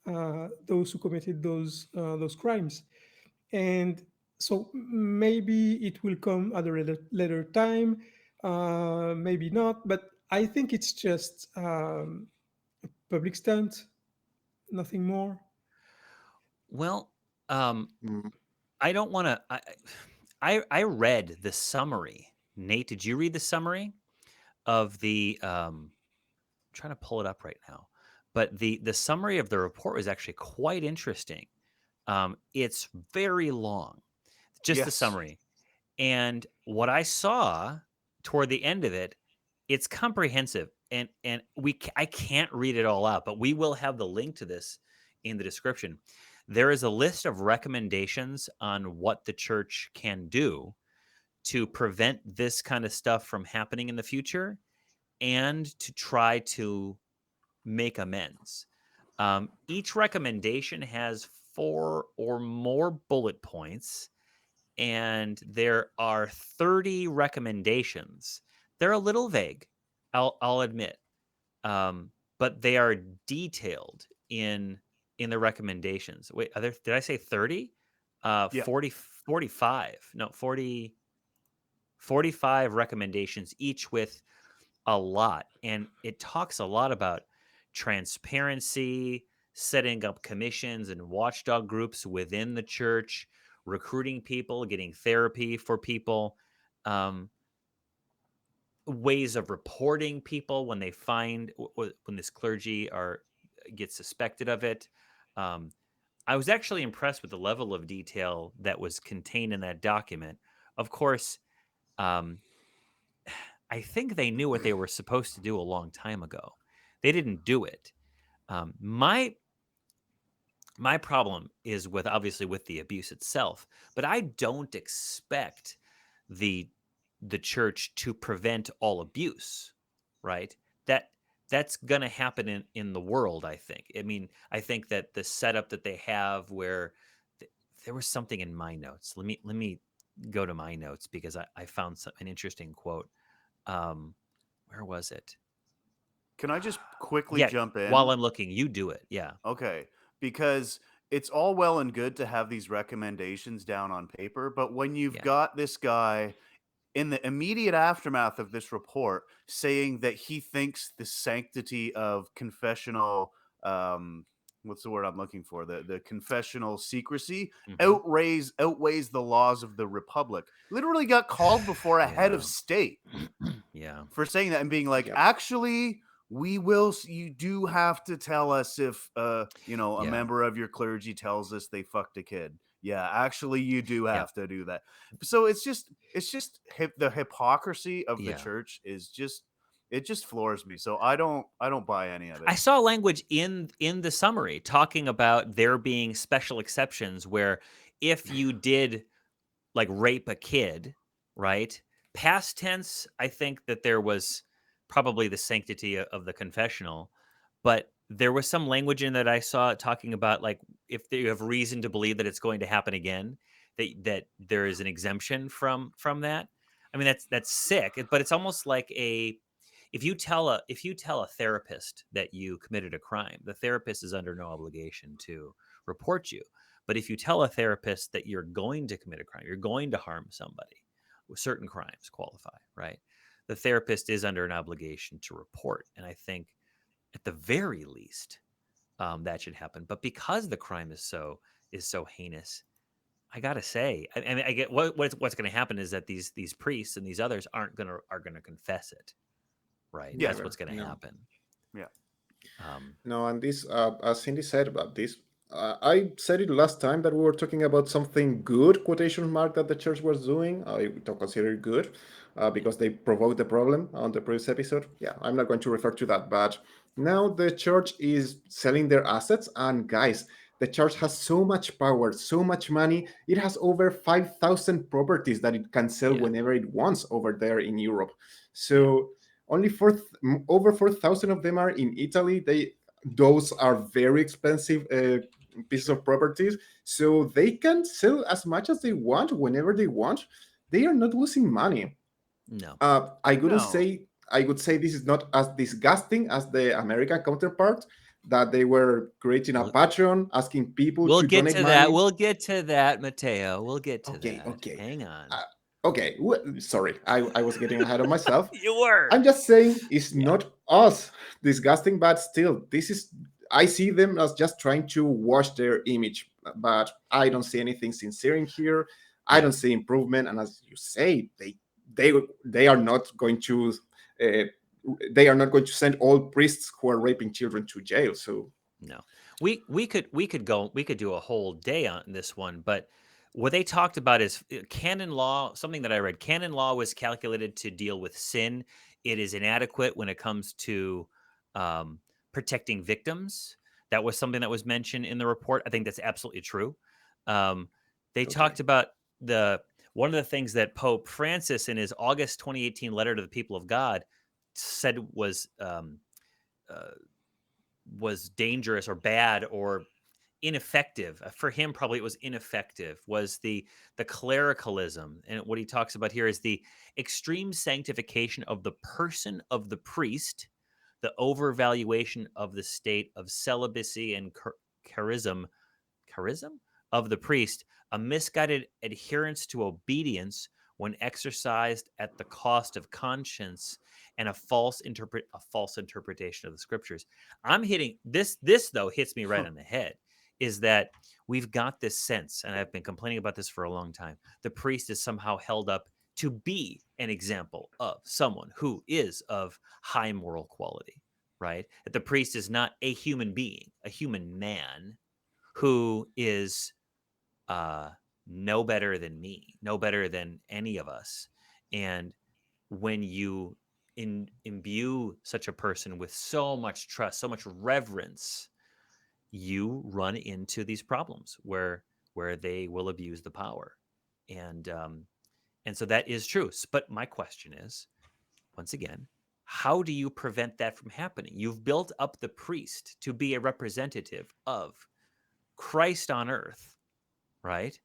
Speaker 4: those who committed those crimes. And so maybe it will come at a later time, maybe not, but I think it's just public stunt, nothing more.
Speaker 1: Well, um,
Speaker 2: Mm.
Speaker 1: I don't want to. I read the summary. Nate, did you read the summary of the? I'm trying to pull it up right now, but the summary of the report was actually quite interesting. It's very long, just the
Speaker 3: Yes.
Speaker 1: summary. And what I saw toward the end of it, it's comprehensive, and I can't read it all out, but we will have the link to this in the description. There is a list of recommendations on what the church can do to prevent this kind of stuff from happening in the future and to try to make amends. Each recommendation has 4 or more bullet points, and there are 30 recommendations. They're a little vague, I'll admit, but they are detailed in the recommendations. Wait, did I say 30?
Speaker 3: Yeah.
Speaker 1: 40, 45. No, 40, 45 recommendations, each with a lot. And it talks a lot about transparency, setting up commissions and watchdog groups within the church, recruiting people, getting therapy for people, um, ways of reporting people when they find when this clergy are get suspected of it. Um, I was actually impressed with the level of detail that was contained in that document. Of course, um, I think they knew what they were supposed to do a long time ago. They didn't do it. My problem is with obviously with the abuse itself, but I don't expect the the church to prevent all abuse, right? That that's going to happen in the world, I think. I mean, I think that the setup that they have where there was something in my notes. Let me go to my notes because I found an interesting quote. Um, where was it?
Speaker 3: Can I just quickly
Speaker 1: Yeah,
Speaker 3: jump
Speaker 1: while
Speaker 3: in?
Speaker 1: I'm looking, you do it. Yeah.
Speaker 3: Okay. Because it's all well and good to have these recommendations down on paper, but when you've
Speaker 1: Yeah.
Speaker 3: got this guy in the immediate aftermath of this report saying that he thinks the sanctity of confessional what's the word I'm looking for, the confessional secrecy
Speaker 1: Mhm.
Speaker 3: outweighs the laws of the republic, literally got called before a head of
Speaker 1: Yeah.
Speaker 3: state
Speaker 1: Yeah.
Speaker 3: for saying that and being like,
Speaker 2: Yep.
Speaker 3: actually, you do have to tell us if a
Speaker 1: Yeah.
Speaker 3: member of your clergy tells us they fucked a kid. Yeah, actually, you do
Speaker 1: Yeah.
Speaker 3: have to do that. So it's just the hypocrisy of the
Speaker 1: Yeah.
Speaker 3: church is just, it just floors me. So I don't buy any of it.
Speaker 1: I saw language in the summary talking about there being special exceptions where if you did like rape a kid, right? Past tense, I think that there was probably the sanctity of the confessional, but there was some language in that I saw talking about like if you have reason to believe that it's going to happen again, that there is an exemption from that. I mean that's sick, but it's almost like a if you tell a therapist that you committed a crime, the therapist is under no obligation to report you. But if you tell a therapist that you're going to commit a crime, you're going to harm somebody, certain crimes qualify, right? The therapist is under an obligation to report. And I think at the very least, that should happen. But because the crime is so heinous, I gotta say, I mean, I get what's going to happen is that these priests and these others are gonna confess it, right?
Speaker 3: Yeah,
Speaker 1: That's
Speaker 2: Never.
Speaker 1: what's going to
Speaker 2: No.
Speaker 1: happen.
Speaker 3: yeah.
Speaker 2: No, and this, as Cindy said about this, I said it last time that we were talking about something good, quotation mark, that the church was doing. I don't consider it good because they provoked the problem on the previous episode. Yeah, I'm not going to refer to that, but now the church is selling their assets. And guys, The church
Speaker 1: Yeah.
Speaker 2: has so much power, so much money. It has over 5,000 properties that it can sell
Speaker 1: Yeah.
Speaker 2: whenever it wants over there in Europe.
Speaker 1: Yeah.
Speaker 2: So only over 4,000 of them are in Italy. Those are very expensive pieces
Speaker 1: Sure.
Speaker 2: of properties. So they can sell as much as they want whenever they want. They are not losing money.
Speaker 1: No.
Speaker 3: No.
Speaker 2: I would say this is not as disgusting as the American counterpart, that they were creating a
Speaker 1: We'll
Speaker 2: Patreon asking people
Speaker 1: we'll
Speaker 2: to
Speaker 1: get
Speaker 2: donate
Speaker 1: to that.
Speaker 2: money.
Speaker 1: We'll get to that, Mateo. We'll get to
Speaker 2: Okay,
Speaker 1: that.
Speaker 2: okay.
Speaker 1: Hang on.
Speaker 2: Uh, okay, sorry, I was getting ahead of myself.
Speaker 1: You were.
Speaker 2: I'm just saying it's
Speaker 1: Yeah.
Speaker 2: not us disgusting, but still, this is. I see them as just trying to wash their image, but I don't see anything sincere in here. I
Speaker 1: Yeah.
Speaker 2: don't see improvement, and as you say, they they are not going to. Uh, they are not going to send all priests who are raping children to jail. So
Speaker 1: No. We could do a whole day on this one, but what they talked about is canon law, something that I read. Canon law was calculated to deal with sin. It is inadequate when it comes to um, protecting victims. That was something that was mentioned in the report. I think that's absolutely true. Um, they
Speaker 2: okay,
Speaker 1: talked about the one of the things that Pope Francis in his August 2018 letter to the people of God said uh, was dangerous or bad or ineffective for him. Probably it was ineffective, was the clericalism. And what he talks about here is the extreme sanctification of the person of the priest, the overvaluation of the state of celibacy and charism charism of the priest, a misguided adherence to obedience when exercised at the cost of conscience, and a false interpretation of the scriptures. I'm hitting this. This though hits me right on the head. Is that we've got this sense, and I've been complaining about this for a long time. The priest is somehow held up to be an example of someone who is of high moral quality, right? That the priest is not a human being, a human man who is uh, no better than me, no better than any of us. And when you imbue such a person with so much trust, so much reverence, you run into these problems where they will abuse the power, and and so that is true. But my question is, once again, how do you prevent that from happening? You've built up the priest to be a representative of Christ on earth, right?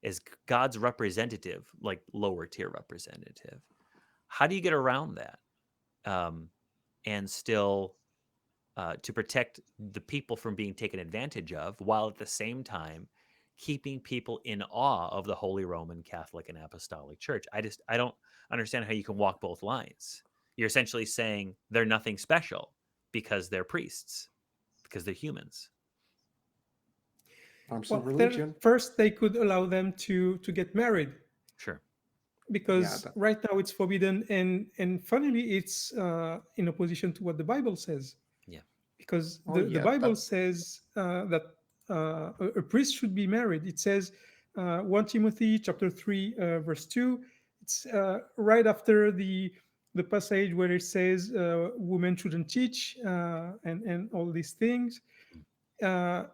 Speaker 1: As God's representative, like lower tier representative. How do you get around that um, and still to protect the people from being taken advantage of, while at the same time keeping people in awe of the Holy Roman Catholic and Apostolic Church? I don't understand how you can walk both lines. You're essentially saying they're nothing special because they're priests, because they're humans.
Speaker 2: arms of
Speaker 4: Well, then
Speaker 2: religion.
Speaker 4: first they could allow them to get married,
Speaker 1: Sure.
Speaker 2: Yeah,
Speaker 4: because right now it's forbidden, and funnily it's in opposition to what the Bible says,
Speaker 1: Yeah.
Speaker 4: because
Speaker 2: oh
Speaker 4: the
Speaker 2: yeah,
Speaker 4: Bible
Speaker 2: that
Speaker 4: says that a priest should be married. It says 1 Timothy chapter 3 verse 2. It's right after the passage where it says women shouldn't teach and all these things. Uh,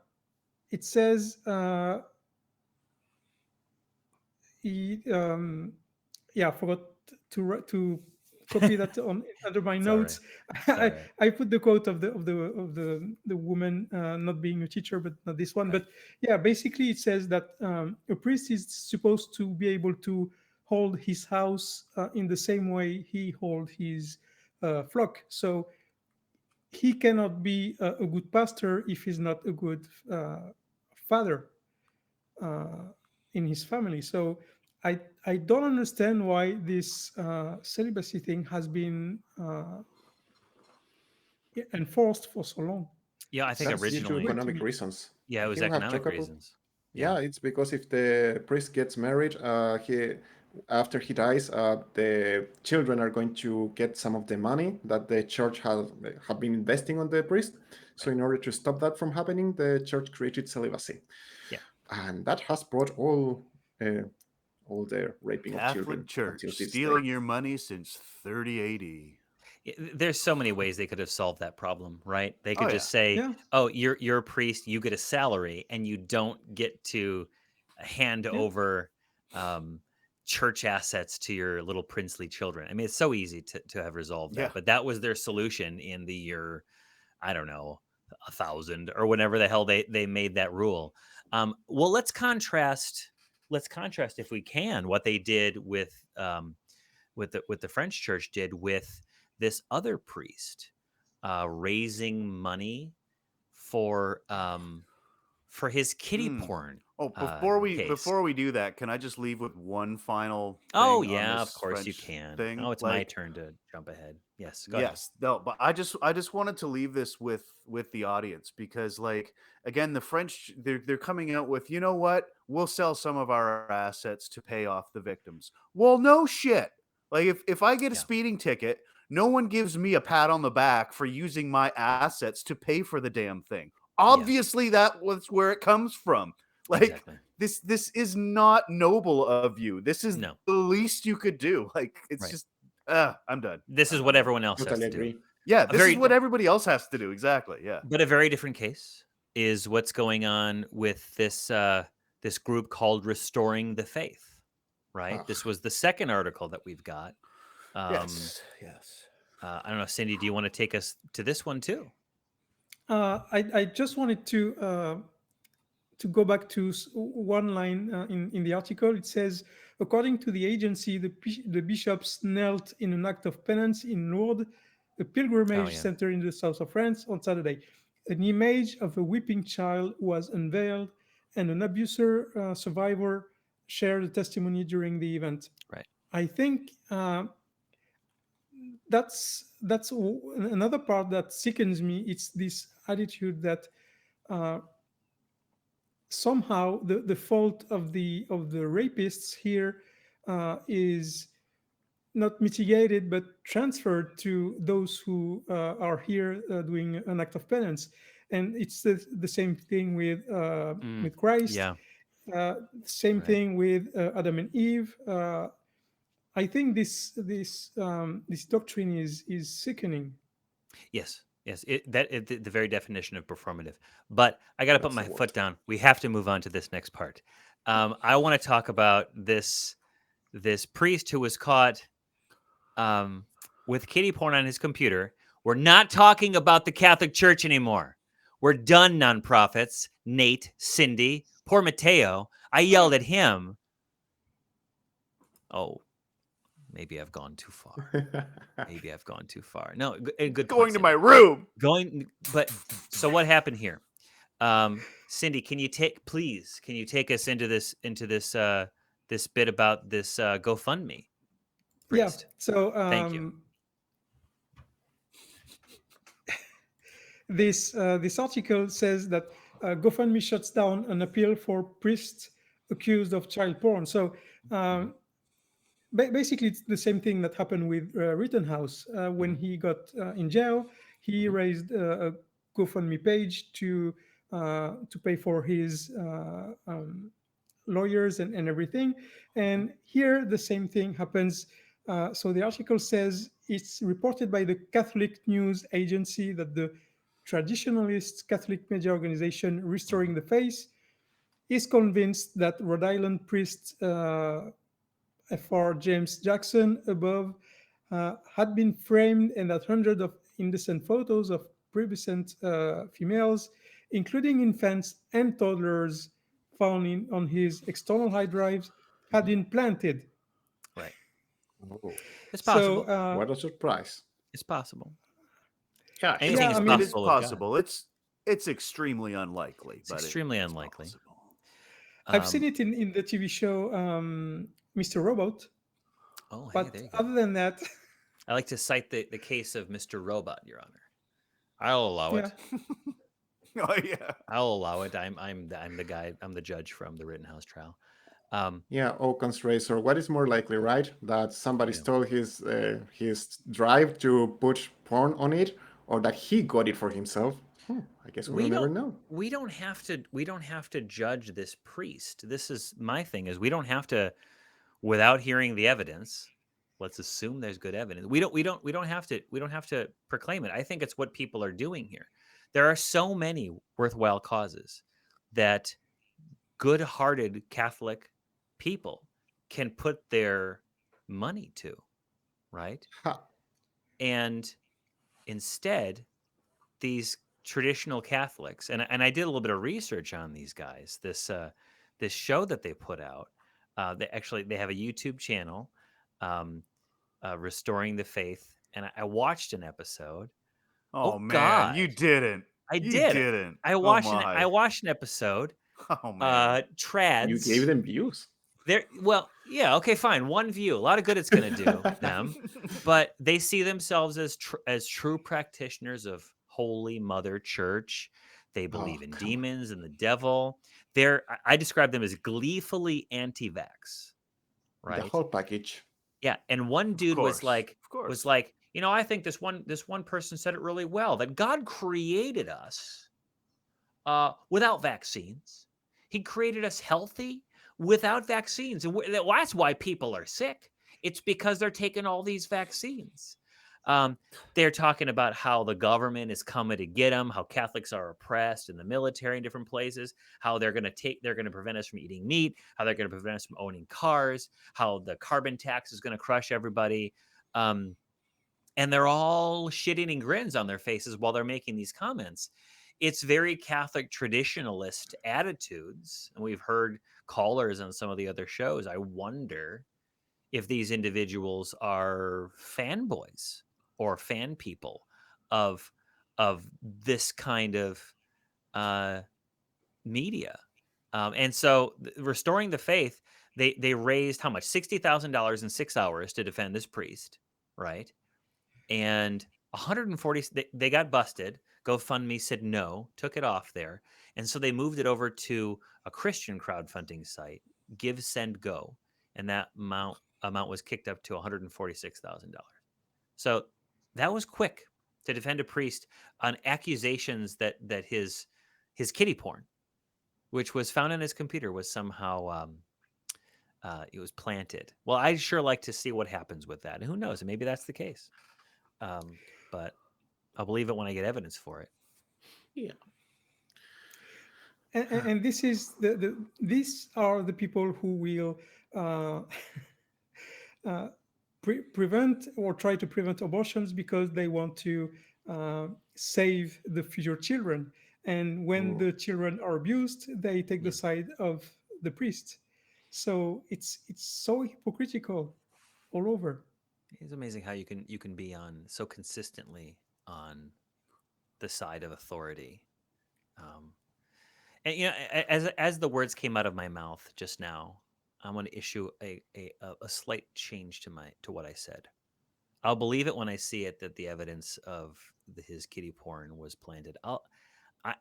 Speaker 4: it says he, yeah, I forgot to copy that on under my
Speaker 1: It's all right.
Speaker 4: notes.
Speaker 1: It's all
Speaker 4: I,
Speaker 1: right.
Speaker 4: I put the quote of the woman not being a teacher, but not this one.
Speaker 1: Right.
Speaker 4: But yeah, basically it says that a priest is supposed to be able to hold his house in the same way he hold his flock. So he cannot be a good pastor if he's not a good father uh, in his family. So I don't understand why this celibacy thing has been enforced for so long.
Speaker 1: Yeah, I think
Speaker 4: It's,
Speaker 2: that's
Speaker 4: it's
Speaker 2: due to
Speaker 1: originally,
Speaker 4: weird to
Speaker 2: economic
Speaker 4: me.
Speaker 2: reasons.
Speaker 1: yeah,
Speaker 2: I
Speaker 1: it was
Speaker 2: think we have
Speaker 1: economic
Speaker 2: talked about.
Speaker 1: reasons. Yeah.
Speaker 2: Yeah, it's because if the priest gets married, he after he dies, the children are going to get some of the money that the church has have been investing on the priest. So
Speaker 1: Right.
Speaker 2: in order to stop that from happening, the church created celibacy,
Speaker 1: Yeah.
Speaker 2: and that has brought all the raping of
Speaker 3: Catholic
Speaker 2: children until
Speaker 3: Church
Speaker 2: this day.
Speaker 3: stealing your money since 30 AD.
Speaker 1: There's so many ways they could have solved that problem, right? They
Speaker 3: Oh
Speaker 1: could
Speaker 3: yeah.
Speaker 1: just say,
Speaker 4: Yeah,
Speaker 1: "Oh, you're a priest, you get a salary, and you don't get to hand
Speaker 4: yeah,
Speaker 1: over um, church assets to your little princely children." I mean, it's so easy to have resolved
Speaker 3: Yeah.
Speaker 1: that, but that was their solution in the year, I don't know, 1,000 or whenever the hell they made that rule. Well, let's contrast if we can what they did with the French church did with this other priest raising money for for his kiddie
Speaker 3: Hmm.
Speaker 1: porn
Speaker 3: Oh,
Speaker 1: case.
Speaker 3: before we do that, can I just leave with one final
Speaker 1: Oh
Speaker 3: thing on
Speaker 1: yeah, of
Speaker 3: this
Speaker 1: course you
Speaker 3: French
Speaker 1: can.
Speaker 3: thing?
Speaker 1: Oh, it's my
Speaker 3: Like,
Speaker 1: turn to jump ahead. Yes, go ahead.
Speaker 3: yes, no, but I just wanted to leave this with the audience because, like, again, the French, they're coming out with, you know what, we'll sell some of our assets to pay off the victims. Well, no shit. Like, if I get a
Speaker 1: Yeah.
Speaker 3: speeding ticket, no one gives me a pat on the back for using my assets to pay for the damn thing.
Speaker 1: Yes,
Speaker 3: Obviously, that was where it comes from. Like,
Speaker 1: exactly.
Speaker 3: this is not noble of you. This is
Speaker 1: No,
Speaker 3: the least you could do. Like, it's
Speaker 1: right.
Speaker 3: just I'm done.
Speaker 1: This is
Speaker 3: I'm
Speaker 1: what
Speaker 3: done.
Speaker 1: everyone else has
Speaker 2: Totally
Speaker 1: to do.
Speaker 2: agree.
Speaker 3: Yeah,
Speaker 1: A
Speaker 3: this is
Speaker 1: very,
Speaker 3: what everybody else has to do. Exactly. Yeah.
Speaker 1: but a very different case is what's going on with this group called Restoring the Faith. Right.
Speaker 2: Ugh.
Speaker 1: This was the second article that we've got.
Speaker 3: Yes. Yes.
Speaker 1: I don't know, Cindy. Do you want to take us to this one too?
Speaker 4: I just wanted to go back to one line in the article. It says, according to the agency, the bishops knelt in an act of penance in Lourdes, a
Speaker 1: Oh
Speaker 4: pilgrimage
Speaker 1: yeah.
Speaker 4: center in the south of France, on Saturday. An image of a weeping child was unveiled, and an abuser survivor shared a testimony during the event.
Speaker 1: Right.
Speaker 4: I think another part that sickens me. It's this attitude that uh, somehow the fault of the rapists here is not mitigated but transferred to those who are here doing an act of penance, and it's the same thing
Speaker 1: Mm,
Speaker 4: with Christ,
Speaker 1: yeah.
Speaker 4: uh, same
Speaker 1: Right.
Speaker 4: thing with Adam and Eve. I think this doctrine is sickening.
Speaker 1: Yes. Yes. The very definition of performative. But I got to put
Speaker 2: That's the
Speaker 1: my
Speaker 2: word.
Speaker 1: foot down. We have to move on to this next part. I want to talk about this priest who was caught um, with kiddie porn on his computer. We're not talking about the Catholic Church anymore. We're done, nonprofits. Nate, Cindy, poor Mateo. I yelled at him. Oh, maybe I've gone too far. Maybe I've gone too far. No, good point,
Speaker 3: Going to my
Speaker 1: Cindy.
Speaker 3: room.
Speaker 1: But so what happened here? Cindy, can you take us into this bit about this GoFundMe
Speaker 4: Yeah.
Speaker 1: priest?
Speaker 4: So
Speaker 1: Thank you.
Speaker 4: this article says that GoFundMe shuts down an appeal for priests accused of child porn. So
Speaker 1: Mhm,
Speaker 4: um, basically, it's the same thing that happened with Rittenhouse when
Speaker 1: mhm,
Speaker 4: he got in jail. He
Speaker 1: mhm.
Speaker 4: raised a GoFundMe page to pay for his lawyers and everything. And here the same thing happens. So the article says it's reported by the Catholic News Agency that the traditionalist Catholic media organization
Speaker 1: Mhm.
Speaker 4: Restoring the Faith is convinced that Rhode Island priest Fr. James Jackson above had been framed and that hundreds of indecent photos of pubescent females, including infants and toddlers, found on his external hard drives, had
Speaker 1: Mhm.
Speaker 4: been planted.
Speaker 1: Right.
Speaker 2: Oh,
Speaker 1: It's
Speaker 4: So,
Speaker 1: possible.
Speaker 2: what a surprise.
Speaker 1: It's possible.
Speaker 2: Gosh.
Speaker 1: Anything
Speaker 4: yeah,
Speaker 1: is
Speaker 4: I
Speaker 3: It
Speaker 4: mean,
Speaker 3: is
Speaker 1: possible with God.
Speaker 3: possible. It's extremely unlikely,
Speaker 1: It's
Speaker 3: but
Speaker 1: extremely
Speaker 3: it's
Speaker 1: unlikely.
Speaker 3: possible.
Speaker 4: I've seen
Speaker 1: Um,
Speaker 4: it in the TV show Mr. Robot,
Speaker 1: oh, hey,
Speaker 4: but
Speaker 1: there you go.
Speaker 4: other than that,
Speaker 1: I like to cite the case of Mr. Robot, Your Honor. I'll allow
Speaker 4: yeah,
Speaker 1: it.
Speaker 3: Oh yeah.
Speaker 1: I'll allow it. I'm the guy. I'm the judge from the Rittenhouse trial. Um,
Speaker 2: Yeah, Occam's razor. What is more likely, right? That somebody
Speaker 1: yeah.
Speaker 2: stole his drive to put porn on it, or that he got it for himself? I guess we'll
Speaker 1: we
Speaker 2: never
Speaker 1: don't
Speaker 2: know.
Speaker 1: we don't have to judge this priest. This is my thing is we don't have to without hearing the evidence. Let's assume there's good evidence. We don't have to proclaim it. I think it's what people are doing here. There are so many worthwhile causes that good-hearted Catholic people can put their money to, right?
Speaker 2: Ha.
Speaker 1: And instead, these traditional Catholics, and I did a little bit of research on these guys. This show that they put out, they have a YouTube channel, um, Restoring the Faith, and I watched an episode.
Speaker 3: Oh
Speaker 1: Oh
Speaker 3: man,
Speaker 1: God,
Speaker 3: you didn't.
Speaker 1: I
Speaker 3: You
Speaker 1: did.
Speaker 3: didn't.
Speaker 1: I
Speaker 3: Oh
Speaker 1: watched
Speaker 3: my.
Speaker 1: an episode.
Speaker 3: Oh man.
Speaker 2: You gave
Speaker 1: Trads.
Speaker 2: them views.
Speaker 1: Well, yeah, okay, fine. One view, a lot of good it's going to do them, but they see themselves as true practitioners of Holy Mother Church. They believe
Speaker 2: Oh,
Speaker 1: in
Speaker 2: come on.
Speaker 1: demons and the devil. I describe them as gleefully anti-vax,
Speaker 2: The
Speaker 1: right?
Speaker 2: whole package.
Speaker 1: Yeah, and one dude
Speaker 3: Of course.
Speaker 1: I think this one person said it really well, that God created us without vaccines. He created us healthy without vaccines. And that's why people are sick. It's because they're taking all these vaccines. They're talking about how the government is coming to get them, how Catholics are oppressed in the military in different places, how they're going to prevent us from eating meat, how they're going to prevent us from owning cars, how the carbon tax is going to crush everybody. And they're all shitting and grins on their faces while they're making these comments. It's very Catholic traditionalist attitudes. And we've heard callers on some of the other shows. I wonder if these individuals are fanboys or fan people of this kind of media. And so Restoring the Faith, they raised how much? $60,000 in 6 hours to defend this priest, right? And 140, they got busted. GoFundMe said no, took it off there. And so they moved it over to a Christian crowdfunding site, Give, Send, Go. And that amount was kicked up to $146,000. So that was quick to defend a priest on accusations that his kiddie porn, which was found on his computer, was somehow it was planted. Well, I'd sure like to see what happens with that. And who knows? Maybe that's the case. But I'll believe it when I get evidence for it.
Speaker 2: Yeah.
Speaker 4: And this is these are the people who will uh, prevent or try to prevent abortions because they want to save the future children. And when
Speaker 2: Ooh.
Speaker 4: the children are abused, they take
Speaker 1: Yeah.
Speaker 4: the side of the priest. So it's so hypocritical all over.
Speaker 1: It's amazing how you can be on so consistently on the side of authority. And as the words came out of my mouth just now, I'm going to issue a slight change to what I said. I'll believe it when I see it that the evidence of his kiddie porn was planted.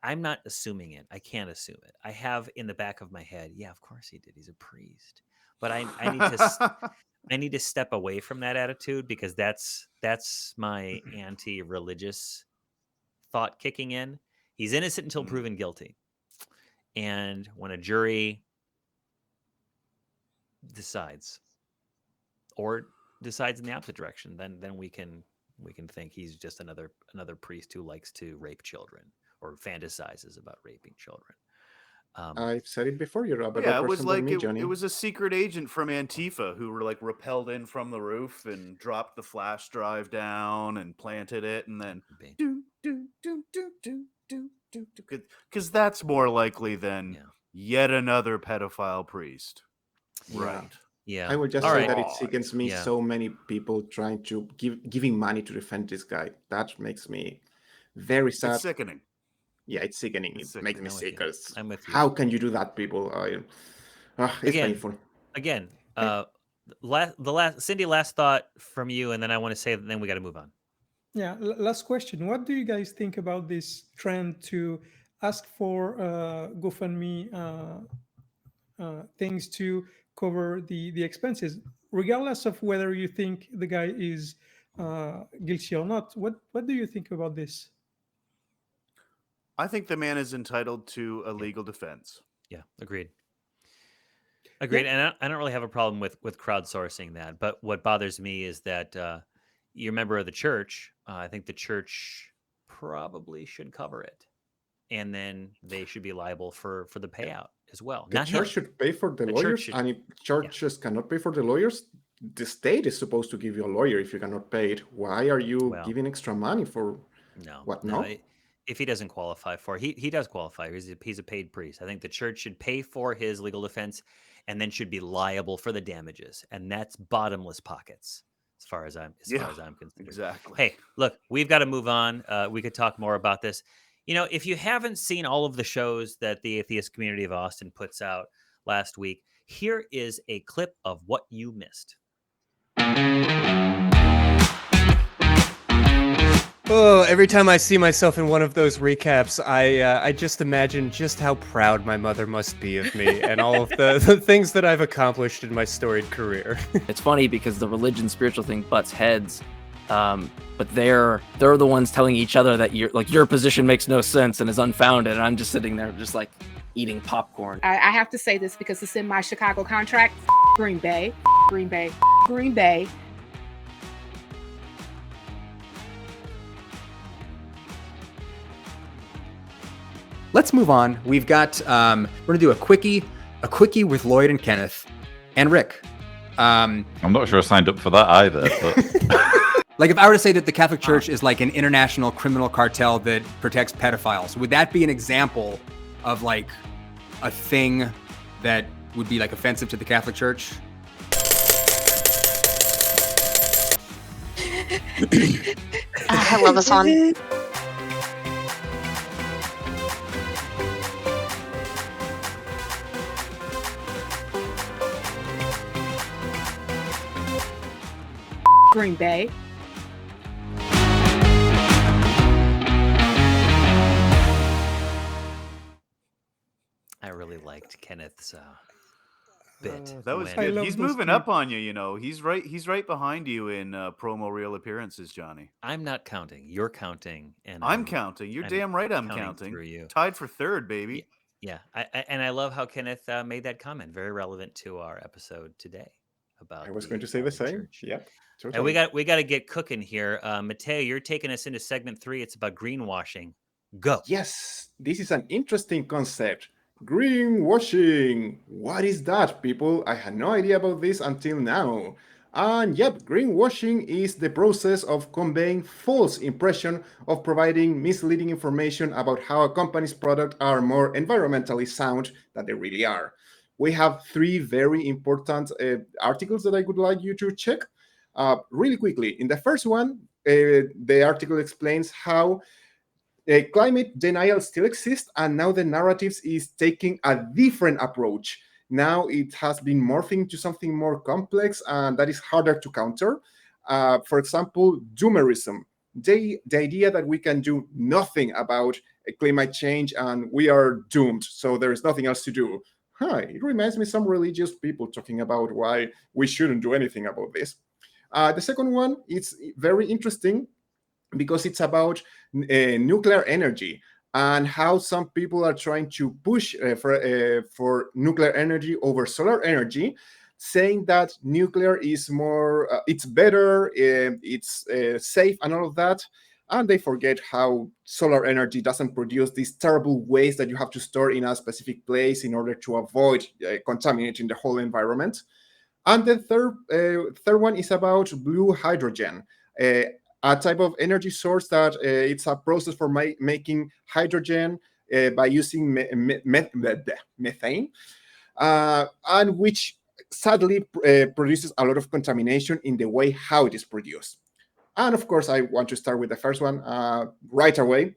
Speaker 1: I'm not assuming it. I can't assume it. I have in the back of my head, yeah, of course he did. He's a priest. But I need to step away from that attitude, because that's my anti-religious thought kicking in. He's innocent until proven guilty. And when a jury decides in the opposite direction, then we can think he's just another priest who likes to rape children or fantasizes about raping children.
Speaker 2: I've said it before. You're a better
Speaker 3: Yeah, it was
Speaker 2: person than
Speaker 3: like
Speaker 2: me, Johnny.
Speaker 3: it was a secret agent from Antifa who were like rappelled in from the roof and dropped the flash drive down and planted it, and then do do do do do do do, because that's more likely than yet another pedophile priest.
Speaker 2: Yeah.
Speaker 3: Right.
Speaker 1: Yeah.
Speaker 2: I will just
Speaker 1: All
Speaker 2: say
Speaker 1: right.
Speaker 2: that it sickens me
Speaker 1: Yeah.
Speaker 2: so many people trying to giving money to defend this guy. That makes me very sad.
Speaker 3: It's sickening.
Speaker 2: Yeah, it's sickening.
Speaker 3: It's
Speaker 2: It makes
Speaker 3: sickening.
Speaker 2: me
Speaker 1: I'm with
Speaker 2: sick.
Speaker 1: you. I'm with you.
Speaker 2: How can you do that, people? It's painful.
Speaker 1: Again, Cindy, last thought from you, and then I want to say that then we got to move on.
Speaker 4: Yeah, last question. What do you guys think about this trend to ask for GoFundMe things to cover the expenses, regardless of whether you think the guy is guilty or not? What do you think about this?
Speaker 3: I think the man is entitled to a legal defense.
Speaker 1: Yeah, agreed. Agreed. And I don't really have a problem with crowdsourcing that. But what bothers me is that you're a member of the church. I think the church probably should cover it, and then they should be liable for the payout as well.
Speaker 2: The
Speaker 1: Not
Speaker 2: church
Speaker 1: him.
Speaker 2: should pay for the
Speaker 1: The church
Speaker 2: lawyers,
Speaker 1: should.
Speaker 2: and if
Speaker 1: Yeah.
Speaker 2: churches cannot pay for the lawyers, the state is supposed to give you a lawyer if you cannot pay it. Why are you
Speaker 1: Well,
Speaker 2: giving extra money for
Speaker 1: no,
Speaker 2: what?
Speaker 1: no.
Speaker 2: No?
Speaker 1: If he doesn't qualify for it, he does qualify. He's a paid priest. I think the church should pay for his legal defense, and then should be liable for the damages, and that's bottomless pockets as far as I'm concerned.
Speaker 3: Exactly.
Speaker 1: Hey, look, we've got to move on. We could talk more about this. If you haven't seen all of the shows that the atheist community of Austin puts out last week, here is a clip of what you missed.
Speaker 5: Oh, every time I see myself in one of those recaps, I just imagine just how proud my mother must be of me and all of the things that I've accomplished in my storied career.
Speaker 6: It's funny because the religion spiritual thing butts heads, but they're the ones telling each other that your position makes no sense and is unfounded, and I'm just sitting there just like eating popcorn.
Speaker 7: I have to say this because it's in my Chicago contract. Green Bay, Green Bay, Green Bay.
Speaker 8: Let's move on. We've got, we're gonna do a quickie with Lloyd and Kenneth and Rick.
Speaker 9: I'm not sure I signed up for that either. But...
Speaker 8: Like if I were to say that the Catholic Church is like an international criminal cartel that protects pedophiles, would that be an example of like a thing that would be like offensive to the Catholic Church?
Speaker 10: I love this one.
Speaker 7: Green Bay.
Speaker 1: I really liked Kenneth's bit.
Speaker 3: That was
Speaker 1: when-
Speaker 3: good. He's moving up on you. He's right behind you in promo reel appearances, Johnny.
Speaker 1: I'm not counting. You're counting, and
Speaker 3: I'm counting. You're damn right. I'm counting.
Speaker 1: through you.
Speaker 3: Tied for third, baby.
Speaker 1: Yeah, I love how Kenneth made that comment. Very relevant to our episode today about.
Speaker 2: I was
Speaker 1: the
Speaker 2: going to say the
Speaker 1: Catholic
Speaker 2: same.
Speaker 1: Church.
Speaker 2: Yep.
Speaker 1: And
Speaker 2: Totally.
Speaker 1: we got to get cooking here. Mateo, you're taking us into segment 3. It's about greenwashing. Go.
Speaker 2: Yes, this is an interesting concept. Greenwashing. What is that, people? I had no idea about this until now. And yep, greenwashing is the process of conveying false impression of providing misleading information about how a company's product are more environmentally sound than they really are. We have 3 very important articles that I would like you to check really quickly. In the first one, the article explains how climate denial still exists, and now the narratives is taking a different approach. Now it has been morphing to something more complex, and that is harder to counter. For example, doomerism, the idea that we can do nothing about climate change and we are doomed, so there is nothing else to do. It reminds me of some religious people talking about why we shouldn't do anything about this. The second one, it's very interesting because it's about nuclear energy and how some people are trying to push for nuclear energy over solar energy, saying that nuclear is more, it's better, it's safe and all of that. And they forget how solar energy doesn't produce these terrible waste that you have to store in a specific place in order to avoid contaminating the whole environment. And the third one is about blue hydrogen, a type of energy source that it's a process for making hydrogen by using methane, and which sadly produces a lot of contamination in the way how it is produced. And of course, I want to start with the first one right away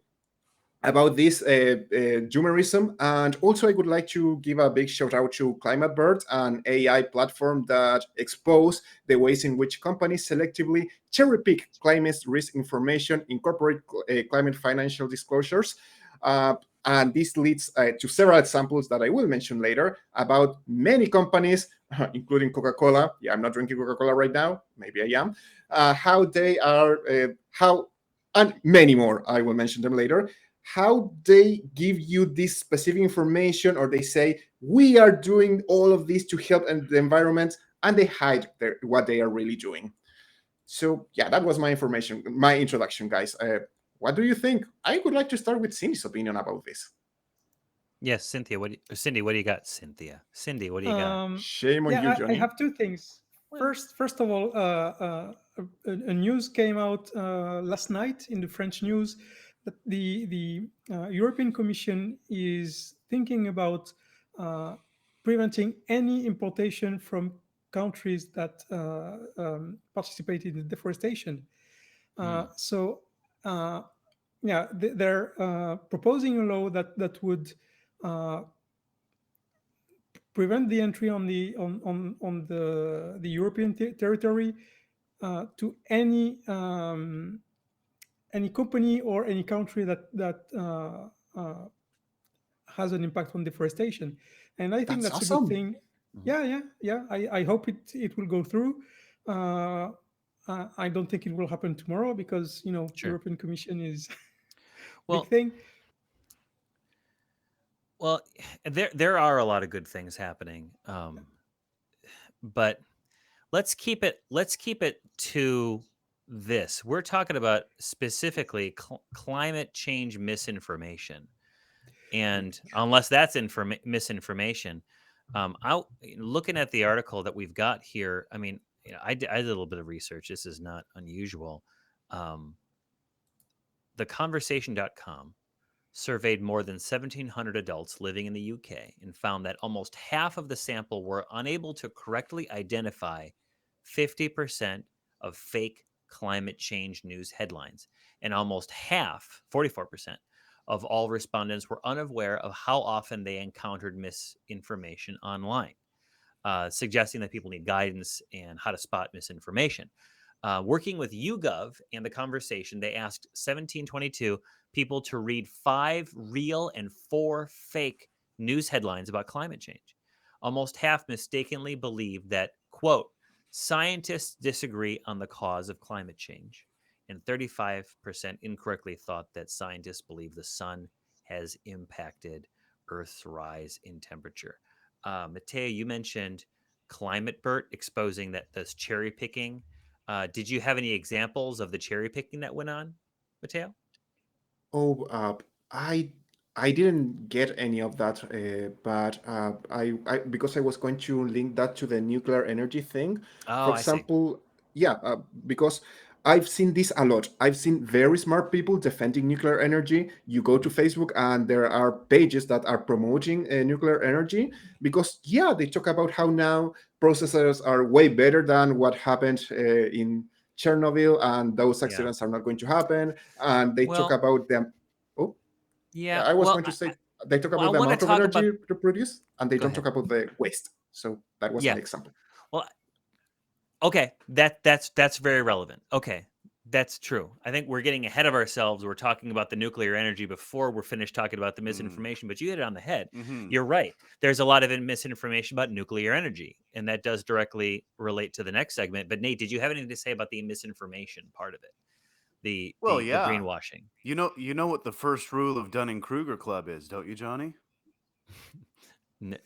Speaker 2: about this doomerism. And also, I would like to give a big shout out to Climate Bird, an AI platform that expose the ways in which companies selectively cherry pick climate risk information, incorporate climate financial disclosures. And this leads to several examples that I will mention later about many companies, including Coca-Cola. Yeah, I'm not drinking Coca-Cola right now. Maybe I am. How they are, and many more. I will mention them later. how they give you this specific information, or they say we are doing all of this to help the environment, and they hide what they are really doing. So yeah, that was my introduction, guys. What do you think? I would like to start with Cindy's opinion about this.
Speaker 1: Yes, Cynthia. Cindy, what do you got? Cindy, what do you got?
Speaker 2: Shame on you,
Speaker 4: Yeah, I
Speaker 2: Johnny.
Speaker 4: have two things. First of all, a news came out last night in the French news that the European Commission is thinking about preventing any importation from countries that participated in deforestation. So, yeah, they're proposing a law that would prevent the entry on the European territory to any company or any country that has an impact on deforestation. And I think
Speaker 2: That's
Speaker 4: that's a good
Speaker 2: awesome.
Speaker 4: thing. Yeah. I hope it will go through. I don't think it will happen tomorrow because
Speaker 1: Sure.
Speaker 4: European Commission is
Speaker 1: Well,
Speaker 4: big thing.
Speaker 1: Well, there are a lot of good things happening, but let's keep it to this. We're talking about specifically climate change misinformation, and unless that's misinformation, looking at the article that we've got here. I mean, I did a little bit of research. This is not unusual. Um, theconversation.com surveyed more than 1,700 adults living in the UK and found that almost half of the sample were unable to correctly identify 50% of fake climate change news headlines. And almost half, 44%, of all respondents were unaware of how often they encountered misinformation online, suggesting that people need guidance and how to spot misinformation. Working with YouGov and the conversation, they asked 1722 people to read 5 real and 4 fake news headlines about climate change. Almost half mistakenly believed that, quote, scientists disagree on the cause of climate change. And 35% incorrectly thought that scientists believe the sun has impacted Earth's rise in temperature. Mateo, you mentioned Climate Bert exposing that this cherry picking. Did you have any examples of the cherry picking that went on, Mateo?
Speaker 2: Oh, I didn't get any of that, but I because I was going to link that to the nuclear energy thing.
Speaker 1: Oh,
Speaker 2: For
Speaker 1: I see.
Speaker 2: example, yeah, because I've seen this a lot. I've seen very smart people defending nuclear energy. You go to Facebook and there are pages that are promoting nuclear energy because, yeah, they talk about how now processors are way better than what happened in Chernobyl, and those
Speaker 1: Yeah.
Speaker 2: accidents are not going to happen. And they talk
Speaker 1: Well,
Speaker 2: about them. Oh,
Speaker 1: yeah.
Speaker 2: I was
Speaker 1: Well,
Speaker 2: going to say they talk
Speaker 1: I
Speaker 2: about the
Speaker 1: want to
Speaker 2: amount of
Speaker 1: talk about.
Speaker 2: energy to produce, and they
Speaker 1: Go
Speaker 2: don't
Speaker 1: ahead.
Speaker 2: talk about the waste. So that was
Speaker 1: Yeah.
Speaker 2: my example.
Speaker 1: Well, okay. That's very relevant. Okay. That's true. I think we're getting ahead of ourselves. We're talking about the nuclear energy before we're finished talking about the misinformation, but you hit it on the head. You're right. There's a lot of misinformation about nuclear energy, and that does directly relate to the next segment. But Nate, did you have anything to say about the misinformation part of it? The greenwashing.
Speaker 3: You know what the first rule of Dunning-Kruger Club is, don't you, Johnny?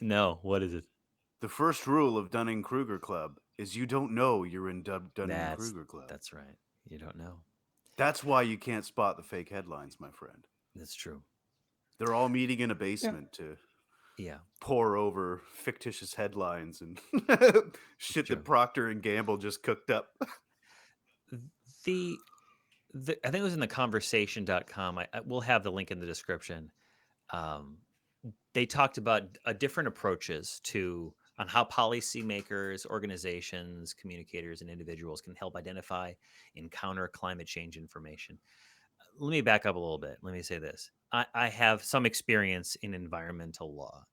Speaker 1: No, what is it?
Speaker 3: The first rule of Dunning-Kruger Club is you don't know you're in Dunning-Kruger Club.
Speaker 1: That's right. You don't know.
Speaker 3: That's why you can't spot the fake headlines, my friend.
Speaker 1: That's true.
Speaker 3: They're all meeting in a basement to pour over fictitious headlines and shit that Procter and Gamble just cooked up.
Speaker 1: I think it was in the conversation.com. We'll have the link in the description. They talked about different approaches on how policymakers, organizations, communicators, and individuals can help identify and counter climate change information. Let me back up a little bit. Let me say this. I have some experience in environmental law.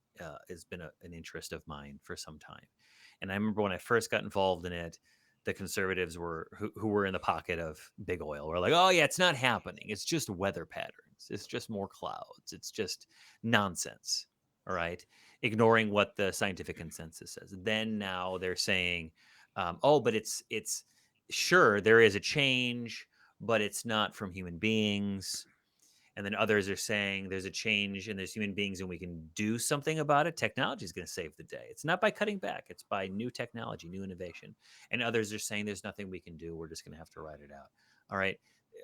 Speaker 1: It's been an interest of mine for some time. And I remember when I first got involved in it, the conservatives who were in the pocket of big oil were like, oh, yeah, it's not happening. It's just weather patterns. It's just more clouds. It's just nonsense. All right. Ignoring what the scientific consensus says. Then now they're saying, but it's sure there is a change, but it's not from human beings. And then others are saying there's a change and there's human beings and we can do something about it. Technology is going to save the day. It's not by cutting back, it's by new technology, new innovation. And others are saying there's nothing we can do. We're just going to have to ride it out. All right.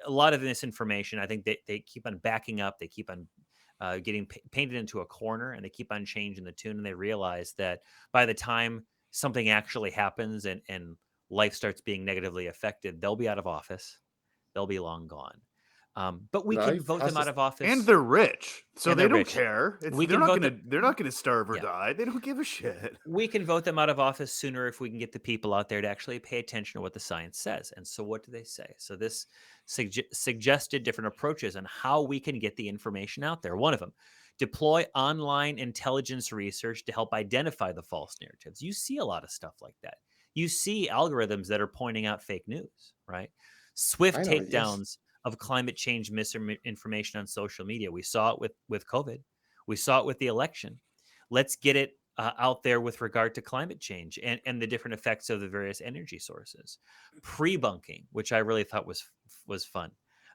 Speaker 1: A lot of misinformation, I think they keep on backing up. They keep on getting painted into a corner, and they keep on changing the tune. And they realize that by the time something actually happens and life starts being negatively affected, they'll be out of office. They'll be long gone. But we can
Speaker 2: Life
Speaker 1: vote them
Speaker 2: has
Speaker 1: out
Speaker 2: a
Speaker 1: of office.
Speaker 3: And they're rich, so
Speaker 1: And
Speaker 3: they
Speaker 1: they're
Speaker 3: don't
Speaker 1: rich.
Speaker 3: care.
Speaker 1: We
Speaker 3: They're
Speaker 1: can
Speaker 3: not
Speaker 1: vote
Speaker 3: gonna
Speaker 1: them-
Speaker 3: they're not gonna starve or
Speaker 1: Yeah.
Speaker 3: die. They don't give a shit.
Speaker 1: We can vote them out of office sooner if we can get the people out there to actually pay attention to what the science says. And so what do they say? So this suggested different approaches on how we can get the information out there. One of them, deploy online intelligence research to help identify the false narratives. You see a lot of stuff like that. You see algorithms that are pointing out fake news, right? Swift
Speaker 2: I know, yes.
Speaker 1: takedowns of climate change misinformation on social media. We saw it with COVID. We saw it with the election. Let's get it out there with regard to climate change and the different effects of the various energy sources. Pre-bunking, which I really thought was fun.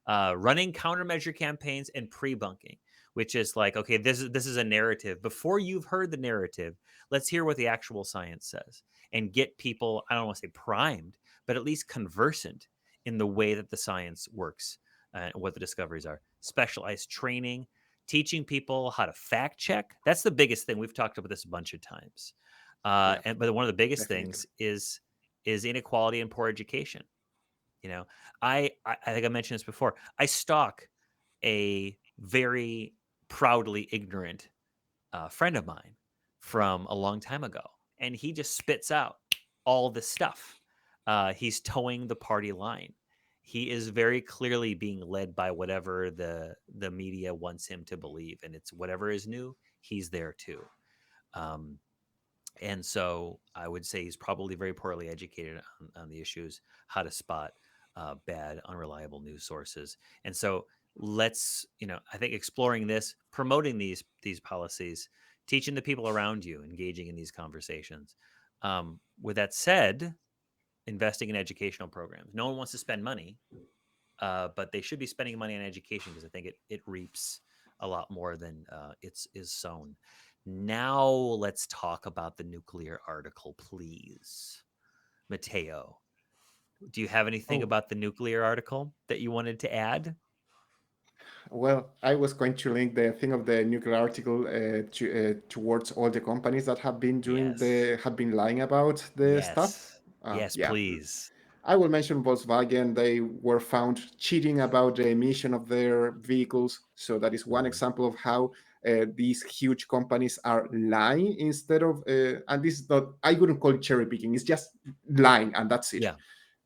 Speaker 1: Running countermeasure campaigns and pre-bunking, which is like, okay, this is a narrative. Before you've heard the narrative, let's hear what the actual science says and get people, I don't want to say primed, but at least conversant in the way that the science works and what the discoveries are. Specialized training, teaching people how to fact check. That's the biggest thing. We've talked about this a bunch of times. But one of the biggest
Speaker 2: definitely.
Speaker 1: things is inequality and poor education. You know, I think I mentioned this before. I stalk a very proudly ignorant friend of mine from a long time ago, and he just spits out all this stuff. He's towing the party line. He is very clearly being led by whatever the media wants him to believe, and it's whatever is new, he's there too. And so I would say he's probably very poorly educated on the issues, how to spot bad, unreliable news sources. And so let's, I think exploring this, promoting these policies, teaching the people around you, engaging in these conversations. With that said, investing in educational programs. No one wants to spend money, but they should be spending money on education because I think it reaps a lot more than is sown. Now let's talk about the nuclear article, please. Mateo, do you have anything about the nuclear article that you wanted to add?
Speaker 2: Well, I was going to link the thing of the nuclear article towards all the companies that have been have been lying about the stuff.
Speaker 1: Yes,
Speaker 2: yeah.
Speaker 1: please.
Speaker 2: I will mention Volkswagen. They were found cheating about the emission of their vehicles. So that is one example of how these huge companies are lying instead of, and this is not, I wouldn't call it cherry picking. It's just lying, and that's it.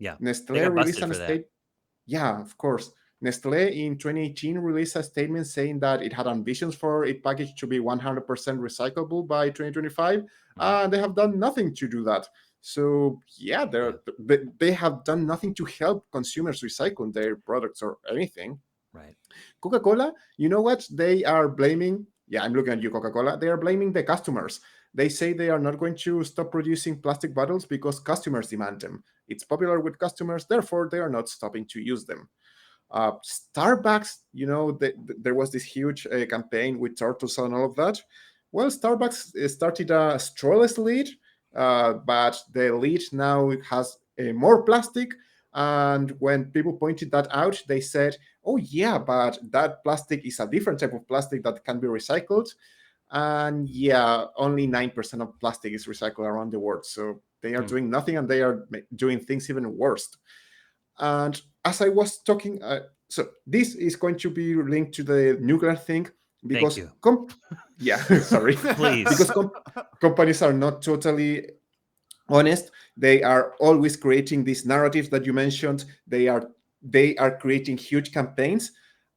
Speaker 1: Yeah.
Speaker 2: Nestlé released a statement. Yeah, of course. Nestlé in 2018 released a statement saying that it had ambitions for its package to be 100% recyclable by 2025. They have done nothing to do that. So yeah, they have done nothing to help consumers recycle their products or anything.
Speaker 1: Right.
Speaker 2: Coca-Cola, you know what? They are blaming, I'm looking at you, Coca-Cola. They are blaming the customers. They say they are not going to stop producing plastic bottles because customers demand them. It's popular with customers, therefore they are not stopping to use them. Starbucks, there was this huge campaign with turtles and all of that. Well, Starbucks started a strawless lid, but the lid now has more plastic. And when people pointed that out, they said, oh yeah, but that plastic is a different type of plastic that can be recycled. And yeah, only 9% of plastic is recycled around the world. So they are doing nothing, and they are doing things even worse. And as I was talking, so this is going to be linked to the nuclear thing because,
Speaker 1: Thank you.
Speaker 2: Sorry,
Speaker 1: please,
Speaker 2: because companies are not totally honest. They are always creating these narratives that you mentioned. They are creating huge campaigns,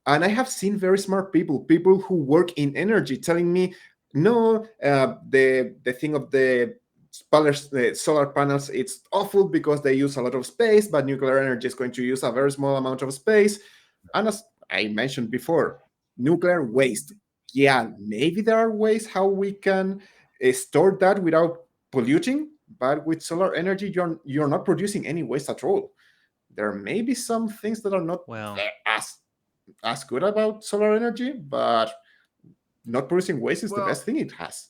Speaker 2: and I have seen very smart people who work in energy telling me, no, the thing of the solar panels, it's awful because they use a lot of space, but nuclear energy is going to use a very small amount of space. And as I mentioned before, nuclear waste. Yeah, maybe there are ways how we can store that without polluting, but with solar energy, you're not producing any waste at all. There may be some things that are not as as good about solar energy, but not producing waste is the
Speaker 3: Well,
Speaker 2: best thing it has.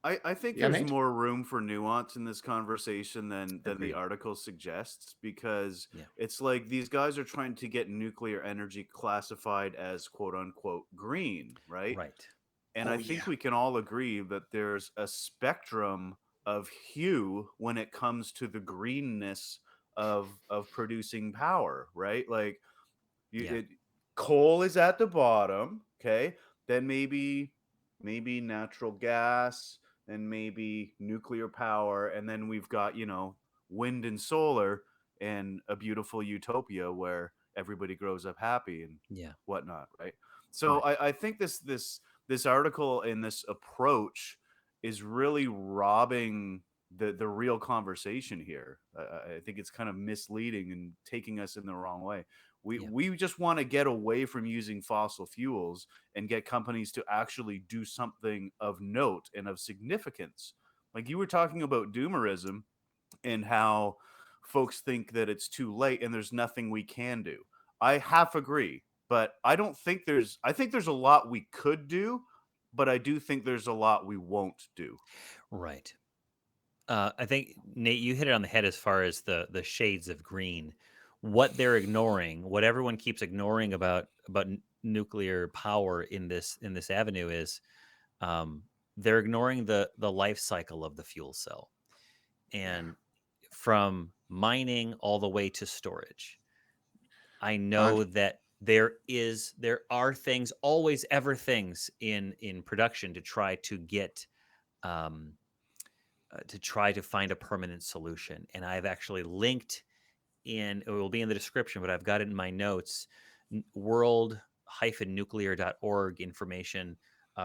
Speaker 3: I think
Speaker 2: Yeah,
Speaker 3: there's
Speaker 2: Nate?
Speaker 3: more room for nuance in this conversation than the
Speaker 1: Agreed.
Speaker 3: article suggests, because
Speaker 1: Yeah.
Speaker 3: it's like these guys are trying to get nuclear energy classified as quote unquote green, right?
Speaker 1: Right.
Speaker 3: And
Speaker 2: Oh,
Speaker 3: I think
Speaker 2: yeah.
Speaker 3: we can all agree that there's a spectrum of hue when it comes to the greenness of producing power, right? Like
Speaker 1: Yeah.
Speaker 3: coal is at the bottom, okay? Then maybe natural gas, and maybe nuclear power, and then we've got, wind and solar, and a beautiful utopia where everybody grows up happy and
Speaker 1: Yeah.
Speaker 3: whatnot, right? So
Speaker 1: Right.
Speaker 3: I think this article and this approach is really robbing the real conversation here. I think it's kind of misleading and taking us in the wrong way.
Speaker 1: Yeah.
Speaker 3: We just want to get away from using fossil fuels and get companies to actually do something of note and of significance. Like you were talking about doomerism and how folks think that it's too late and there's nothing we can do. I half agree, but I think there's a lot we could do, but I do think there's a lot we won't do.
Speaker 1: Right. I think Nate, you hit it on the head as far as the shades of green. What they're ignoring, what everyone keeps ignoring about nuclear power in this avenue is they're ignoring the life cycle of the fuel cell, and from mining all the way to storage. I
Speaker 2: And
Speaker 1: know that there are things, always ever things in production to try to get um, to try to find a permanent solution. And I've actually linked it will be in the description, but I've got it in my notes, world-nuclear.org information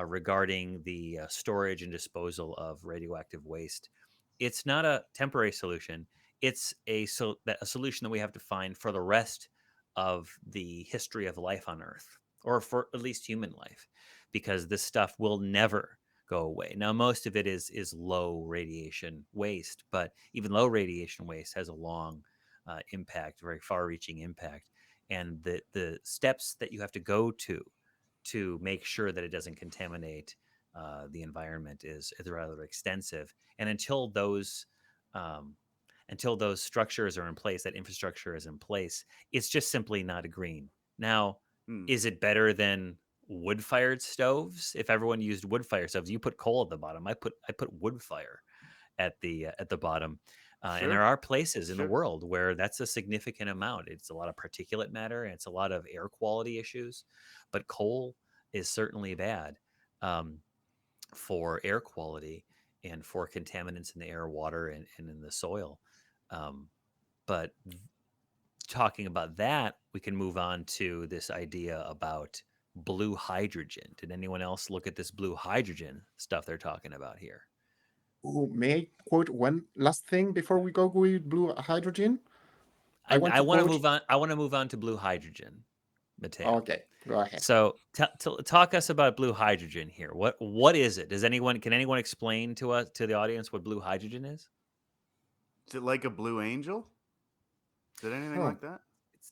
Speaker 1: regarding the storage and disposal of radioactive waste. It's not a temporary solution. It's a solution that we have to find for the rest of the history of life on Earth, or for at least human life, because this stuff will never go away. Now, most of it is low radiation waste, but even low radiation waste has a long impact, very far-reaching impact, and the steps that you have to go to make sure that it doesn't contaminate the environment is rather extensive. And um, until those structures are in place, that infrastructure is in place, it's just simply not green. Now,
Speaker 3: Hmm.
Speaker 1: is it better than wood-fired stoves? If everyone used wood-fired stoves, you put coal at the bottom. I put wood fire at the bottom. And there
Speaker 3: Sure.
Speaker 1: are places in the
Speaker 3: Sure.
Speaker 1: world where that's a significant amount. It's a lot of particulate matter, and it's a lot of air quality issues. But coal is certainly bad um, for air quality and for contaminants in the air, water, and in the soil. Um, but talking about that, we can move on to this idea about blue hydrogen. Did anyone else look at this blue hydrogen stuff they're talking about here?
Speaker 2: may I quote one last thing before we go with blue hydrogen? I want
Speaker 1: I
Speaker 2: to
Speaker 1: want to
Speaker 2: quote.
Speaker 1: move on. I want to move on to blue hydrogen, Mateo.
Speaker 2: Okay, go ahead.
Speaker 1: So talk us about blue hydrogen here. What is it? Can anyone explain to the audience what blue hydrogen is?
Speaker 3: Is it like a blue angel? Is it anything
Speaker 2: Oh,
Speaker 3: like that?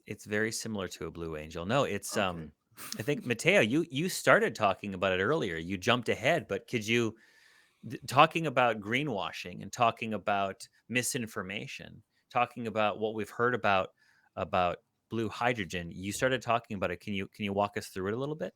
Speaker 1: It's very similar to a blue angel. No, it's
Speaker 3: Okay.
Speaker 1: I think Mateo, you started talking about it earlier. You jumped ahead, but could you talking about greenwashing and talking about misinformation, talking about what we've heard about blue hydrogen, you started talking about it. Can you walk us through it a little bit?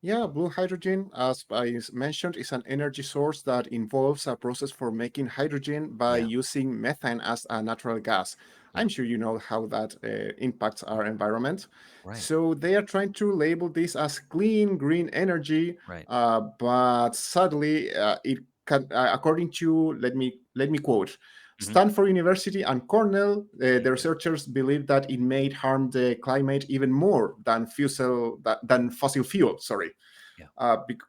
Speaker 2: yeah, blue hydrogen, as I mentioned, is an energy source that involves a process for making hydrogen by
Speaker 1: Yeah,
Speaker 2: using methane as a natural gas.
Speaker 1: yeah,
Speaker 2: I'm sure you know how that impacts our environment.
Speaker 1: right,
Speaker 2: So they are trying to label this as clean green energy,
Speaker 1: right.
Speaker 2: but sadly, it can, according to let me quote.
Speaker 1: Hmm.
Speaker 2: Stanford University and Cornell,
Speaker 1: Thank
Speaker 2: the
Speaker 1: you.
Speaker 2: researchers believe that it may harm the climate even more than fossil fuel. Sorry.
Speaker 1: Yeah,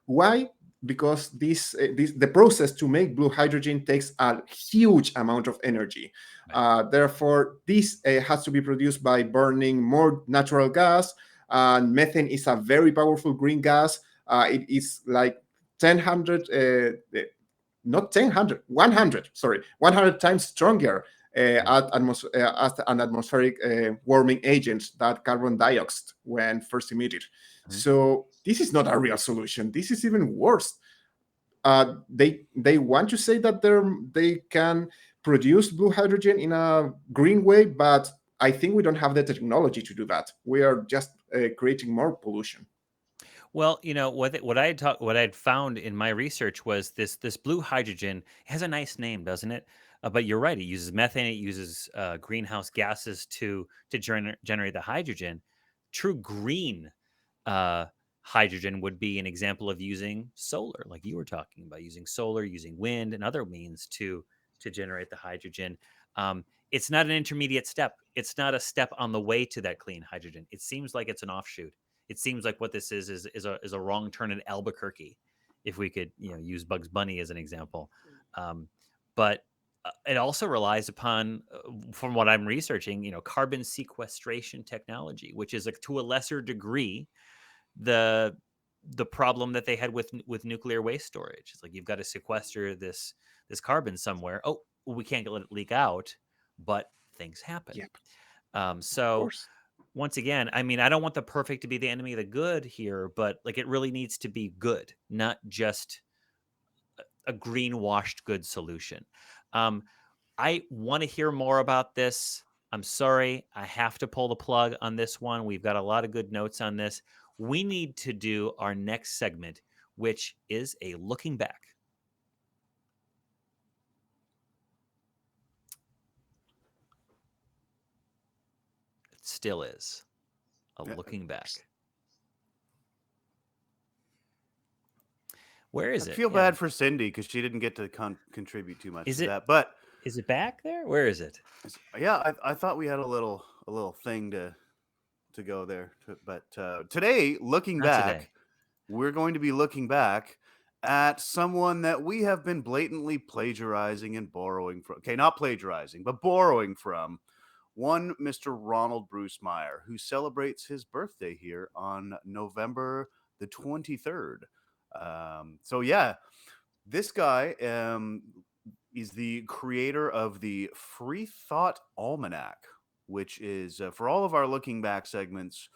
Speaker 2: Why? Because the process to make blue hydrogen takes a huge amount of energy.
Speaker 1: right,
Speaker 2: Therefore, this has to be produced by burning more natural gas. And methane is a very powerful green gas. It is like 100, not 100, 100, sorry, 100 times stronger as an atmospheric warming agent, that carbon dioxide when first emitted. So this is not a real solution. This is even worse. They want to say that they can produce blue hydrogen in a green way, but I think we don't have the technology to do that. We are just creating more pollution.
Speaker 1: Well, what I had found in my research was this blue hydrogen has a nice name, doesn't it? But you're right; it uses methane, it uses greenhouse gases to generate the hydrogen. True green hydrogen would be an example of using solar, like you were talking about, using solar, using wind, and other means to generate the hydrogen. It's not an intermediate step. It's not a step on the way to that clean hydrogen. It seems like it's an offshoot. It seems like what this is a wrong turn in Albuquerque, if we could use Bugs Bunny as an example. But it also relies upon, from what I'm researching, carbon sequestration technology, which is to a lesser degree the problem that they had with nuclear waste storage. It's like you've got to sequester this carbon somewhere. Oh, we can't let it leak out, but things happen.
Speaker 2: Yep.
Speaker 1: So once again, I mean, I don't want the perfect to be the enemy of the good here, but like it really needs to be good, not just a greenwashed good solution. I want to hear more about this. I'm sorry, I have to pull the plug on this one. We've got a lot of good notes on this. We need to do our next segment, which is a looking back. It still is a looking back. Where is it?
Speaker 3: I feel bad for Cindy because she didn't get to contribute too much to that. But
Speaker 1: is it back there? Where is it?
Speaker 3: Yeah, I thought we had a little thing to go there. But today, looking back, we're going to be looking back at someone that we have been blatantly plagiarizing and borrowing from. Okay, not plagiarizing, but borrowing from. One Mr. Ronald Bruce Meyer, who celebrates his birthday here on November the 23rd. So yeah, this guy is the creator of the Freethought Almanac, which is for all of our looking back segments.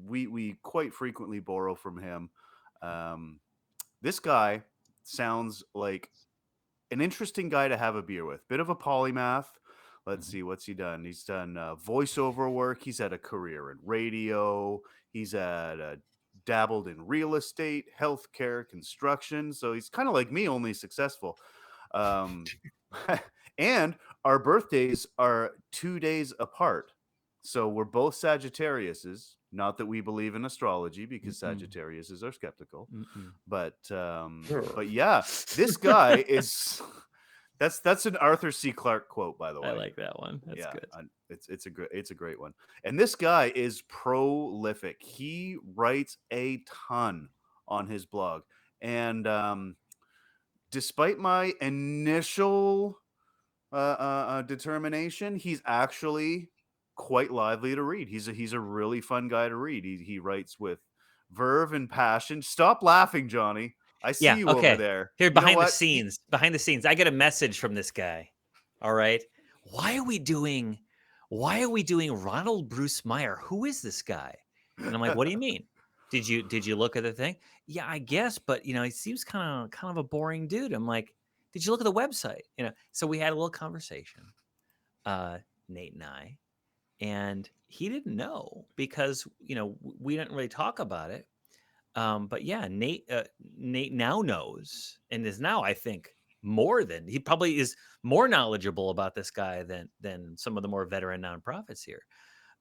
Speaker 3: We quite frequently borrow from him. This guy sounds like an interesting guy to have a beer with. Bit of a polymath. Let's see, what's he done? He's done voiceover work. He's had a career in radio. He's dabbled in real estate, healthcare, construction. So he's kind of like me, only successful. And our birthdays are 2 days apart. So we're both Sagittariuses. Not that we believe in astrology, because Sagittariuses are skeptical. But yeah, this guy is... That's an Arthur C. Clarke quote, by the way.
Speaker 1: I like that one. That's good.
Speaker 3: It's a great one. And this guy is prolific. He writes a ton on his blog. And despite my initial determination, he's actually quite lively to read. He's a really fun guy to read. He writes with verve and passion. Stop laughing, Johnny. I see you over there.
Speaker 1: Here, behind the scenes, I get a message from this guy. All right. Why are we doing Ronald Bruce Meyer? Who is this guy? And I'm like, what do you mean? Did you look at the thing? Yeah, I guess, but he seems kind of a boring dude. I'm like, did you look at the website? So we had a little conversation, Nate and I, and he didn't know because we didn't really talk about it. But yeah, Nate now knows, and is now, I think, he probably is more knowledgeable about this guy than some of the more veteran nonprofits here.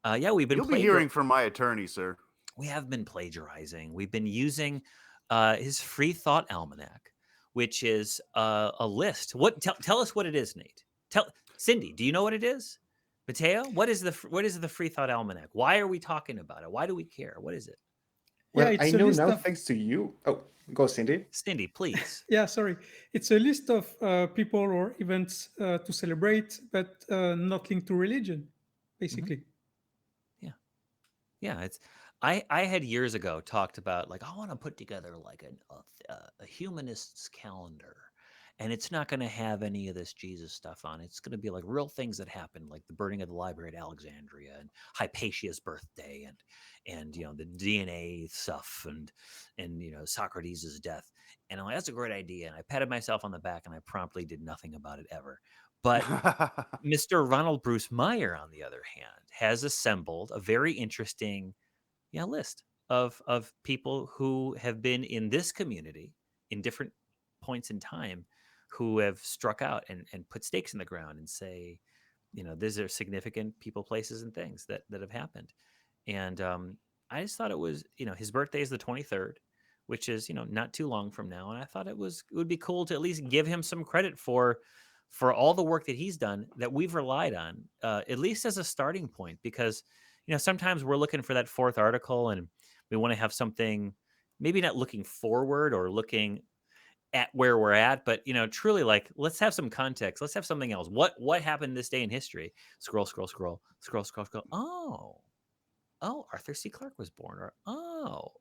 Speaker 1: Yeah,
Speaker 3: You'll be hearing from my attorney, sir.
Speaker 1: We have been plagiarizing. We've been using his Freethought Almanac, which is a list. Tell us what it is, Nate. Tell Cindy. Do you know what it is? Mateo, what is the Freethought Almanac? Why are we talking about it? Why do we care? What is it?
Speaker 2: Well, I know now thanks to you. Oh, go, Cindy.
Speaker 1: Cindy, please.
Speaker 4: Yeah, sorry. It's a list of people or events to celebrate, but not linked to religion, basically.
Speaker 1: Yeah. It's I had years ago talked about, like, I want to put together like a humanist's calendar, and it's not going to have any of this Jesus stuff on it. It's going to be like real things that happened, like the burning of the library at Alexandria and Hypatia's birthday and the DNA stuff and Socrates' death. And I'm like, that's a great idea. And I patted myself on the back and I promptly did nothing about it ever. But Mr. Ronald Bruce Meyer, on the other hand, has assembled a very interesting list of people who have been in this community in different points in time who have struck out and put stakes in the ground and say, these are significant people, places, and things that have happened. And I just thought it was, his birthday is the 23rd, which is, not too long from now. And I thought it would be cool to at least give him some credit for all the work that he's done that we've relied on, at least as a starting point, because, sometimes we're looking for that fourth article and we want to have something, maybe not looking forward or looking at where we're at, but truly, like, let's have some context. Let's have something else. What happened this day in history? Scroll. Oh, Arthur C. Clarke was born,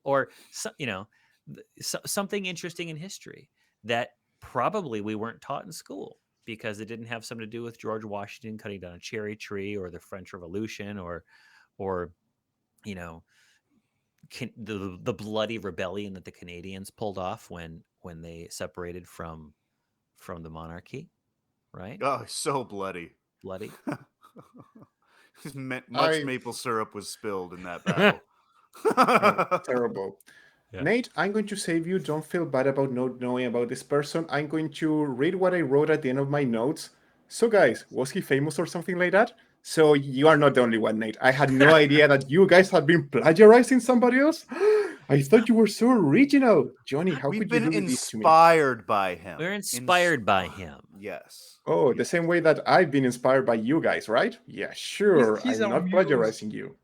Speaker 1: or something interesting in history that probably we weren't taught in school because it didn't have something to do with George Washington cutting down a cherry tree or the French Revolution or the bloody rebellion that the Canadians pulled off when they separated from the monarchy, right?
Speaker 3: Oh, so bloody. Much maple syrup was spilled in that battle.
Speaker 2: Terrible.
Speaker 1: Yeah.
Speaker 2: Nate, I'm going to save you. Don't feel bad about not knowing about this person. I'm going to read what I wrote at the end of my notes. So, guys, was he famous or something like that? So you are not the only one, Nate. I had no idea that you guys had been plagiarizing somebody else. I thought you were so original. Johnny, how
Speaker 3: We've
Speaker 2: could you
Speaker 3: been
Speaker 2: do this to me?
Speaker 3: inspired by him.
Speaker 1: We're inspired by him.
Speaker 3: Yes.
Speaker 2: Oh, the same way that I've been inspired by you guys, right? Yeah, sure.
Speaker 4: He's
Speaker 2: I'm
Speaker 4: our
Speaker 2: not
Speaker 4: muse.
Speaker 2: plagiarizing you.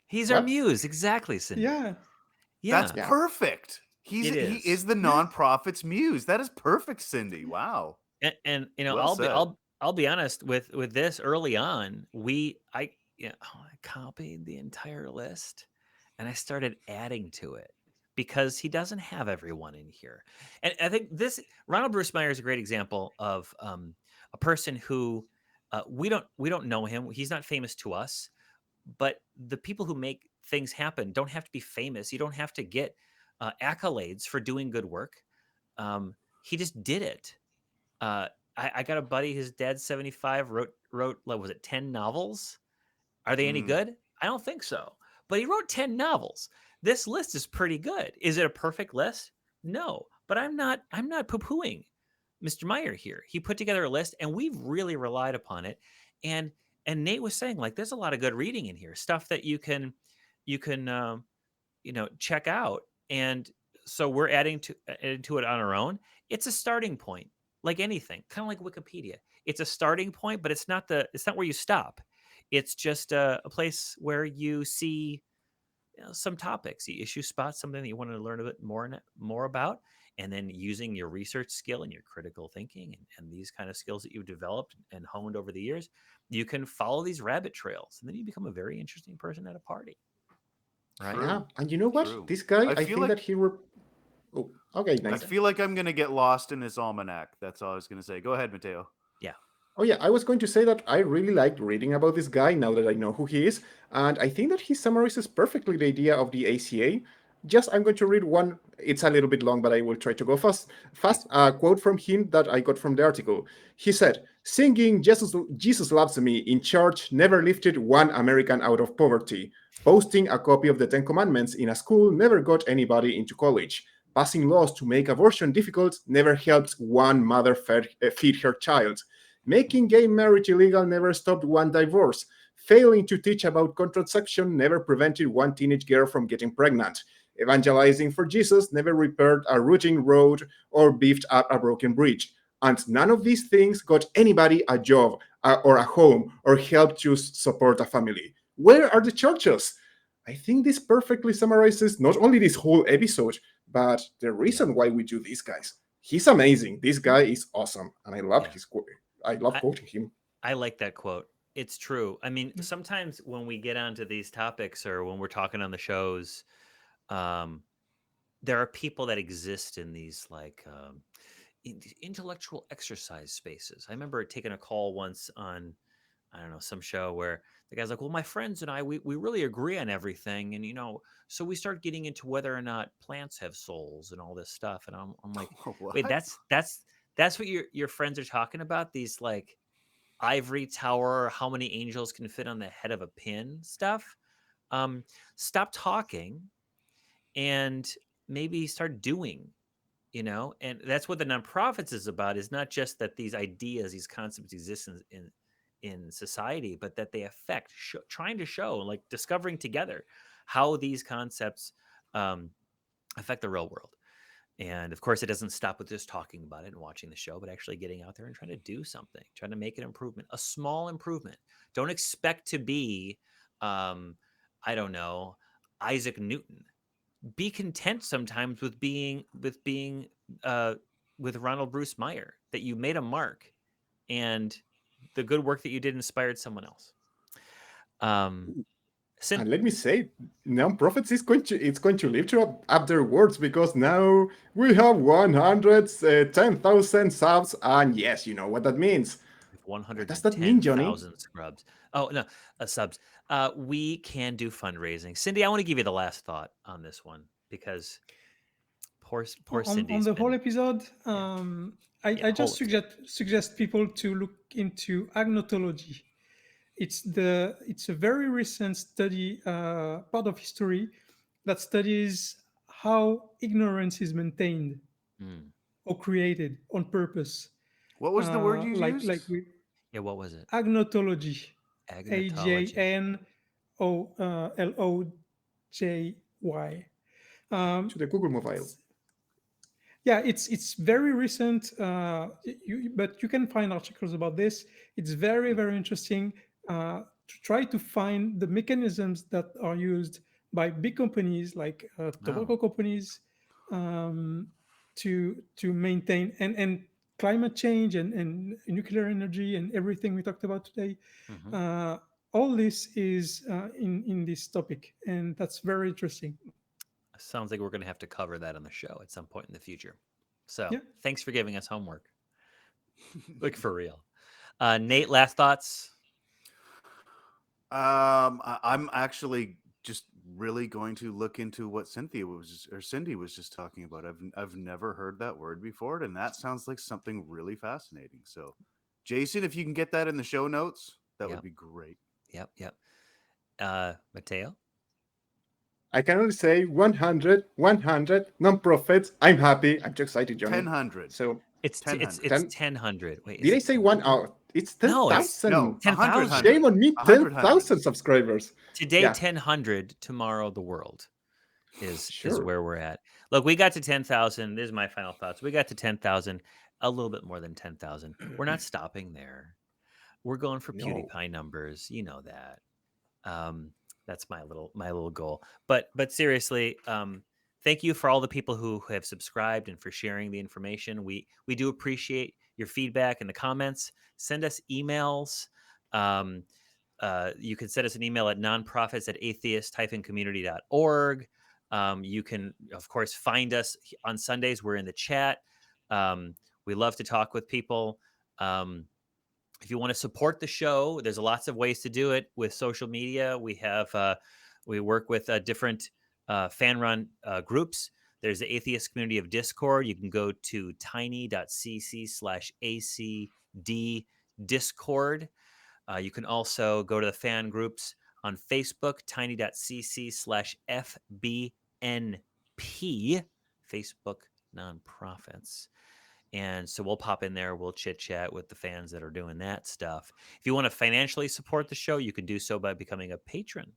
Speaker 1: He's our
Speaker 2: What?
Speaker 1: muse, exactly, Cindy.
Speaker 4: Yeah.
Speaker 3: That's perfect. He is the nonprofit's muse. That is perfect, Cindy. Wow.
Speaker 1: And
Speaker 3: Well
Speaker 1: I'll be honest with this early on. I copied the entire list and I started adding to it because he doesn't have everyone in here. And I think Ronald Bruce Meyer is a great example of a person who we don't know him. He's not famous to us, but the people who make things happen don't have to be famous. You don't have to get accolades for doing good work. He just did it. I got a buddy, his dad's 75, wrote what was it, 10 novels? Are they any good? I don't think so. But he wrote 10 novels. This list is pretty good. Is it a perfect list? No. But I'm not poo-pooing Mr. Meyer here. He put together a list and we've really relied upon it. And Nate was saying, like, there's a lot of good reading in here, stuff that you can check out. And so we're adding to it on our own. It's a starting point, like anything, kind of like Wikipedia. It's a starting point, but it's not where you stop. It's just a place where you see some topics, you issue spots, something that you want to learn a bit more about, and then using your research skill and your critical thinking and these kind of skills that you've developed and honed over the years, you can follow these rabbit trails, and then you become a very interesting person at a party. Right?
Speaker 3: True.
Speaker 2: Yeah, and you know what?
Speaker 3: True.
Speaker 2: This guy,
Speaker 3: I
Speaker 2: I
Speaker 3: feel
Speaker 2: think
Speaker 3: like-
Speaker 2: that he Oh, okay,
Speaker 3: I
Speaker 2: nice.
Speaker 3: feel like I'm going to get lost in his almanac. That's all I was going to say. Go ahead, Mateo.
Speaker 2: Oh yeah, I was going to say that I really liked reading about this guy now that I know who he is, and I think that he summarizes perfectly the idea of the ACA. Just, I'm going to read one. It's a little bit long, but I will try to go fast. A quote from him that I got from the article. He said, "Singing Jesus Loves Me in church never lifted one American out of poverty. Posting a copy of the Ten Commandments in a school never got anybody into college. Passing laws to make abortion difficult never helped one mother feed her child. Making gay marriage illegal never stopped one divorce. Failing to teach about contraception never prevented one teenage girl from getting pregnant. Evangelizing for Jesus never repaired a rotting road or beefed up a broken bridge. And none of these things got anybody a job or a home or helped to support a family. Where are the churches?" I think this perfectly summarizes not only this whole episode, but the reason why we do this, guys. He's amazing. This guy is awesome, and I love his quote. I love quoting him.
Speaker 1: I like that quote. It's true. I mean, sometimes when we get onto these topics or when we're talking on the shows, there are people that exist in these intellectual exercise spaces. I remember taking a call once on, I don't know, some show where the guy's like, well, my friends and I, we really agree on everything. And, so we start getting into whether or not plants have souls and all this stuff. And I'm like, wait,
Speaker 3: What?
Speaker 1: that's what your friends are talking about? These like ivory tower, how many angels can fit on the head of a pin stuff? Stop talking and maybe start doing. And that's what the nonprofits is about, is not just that these ideas, these concepts exist in society, but that they affect trying to show, like discovering together how these concepts affect the real world. And of course, it doesn't stop with just talking about it and watching the show, but actually getting out there and trying to do something, trying to make an improvement, a small improvement. Don't expect to be, I don't know, Isaac Newton. Be content sometimes with being with Ronald Bruce Meyer, that you made a mark and the good work that you did inspired someone else.
Speaker 2: And let me say, nonprofits it's going to live to up their words, because now we have 110,000 subs, and yes, you know what that means. What does that mean, Johnny?
Speaker 1: 110,000 scrubs. Oh no, subs. We can do fundraising. Cindy, I want to give you the last thought on this one, because poor Cindy.
Speaker 4: On the whole episode, I just suggest people to look into agnotology. It's a very recent study, part of history, that studies how ignorance is maintained or created on purpose.
Speaker 3: What was the word you used?
Speaker 1: What was it?
Speaker 4: Agnotology.
Speaker 1: Agnotology.
Speaker 4: AJNOLOJY.
Speaker 2: To the Google mobile.
Speaker 4: Yeah, it's very recent, but you can find articles about this. It's very, very interesting to try to find the mechanisms that are used by big companies like tobacco companies to maintain and climate change and nuclear energy and everything we talked about today. All this is in this topic, and that's very interesting.
Speaker 1: Sounds like we're going to have to cover that on the show at some point in the future. So Thanks for giving us homework. Like, for real. Nate, last thoughts?
Speaker 3: I'm actually just really going to look into what Cindy was just talking about. I've never heard that word before, and that sounds like something really fascinating. So, Jason, if you can get that in the show notes, that would be great.
Speaker 1: Yep. Mateo?
Speaker 2: I can only say 100 non-profits. I'm happy. I'm too excited, Johnny.
Speaker 3: 100.
Speaker 2: So
Speaker 1: it's 1000. Wait,
Speaker 2: did I say 1 hour? It's 10,000.
Speaker 1: No, 10,000.
Speaker 2: Shame on me. 10,000 subscribers.
Speaker 1: Today, 1000. Tomorrow, the world is where we're at. Look, we got to 10,000. This is my final thoughts. We got to 10,000, a little bit more than 10,000. We're not stopping there. We're going for PewDiePie numbers. You know that. That's my little goal. But seriously, thank you for all the people who have subscribed and for sharing the information. We do appreciate your feedback in the comments. Send us emails. You can send us an email at nonprofits@atheist-community.org. You can, of course, find us on Sundays. We're in the chat. We love to talk with people. If you want to support the show, there's lots of ways to do it with social media. We have we work with different fan-run groups. There's the Atheist Community of Discord. You can go to tiny.cc/ACD Discord. You can also go to the fan groups on Facebook, tiny.cc/FBNP, Facebook Nonprofits. And so we'll pop in there. We'll chit chat with the fans that are doing that stuff. If you want to financially support the show, you can do so by becoming a patron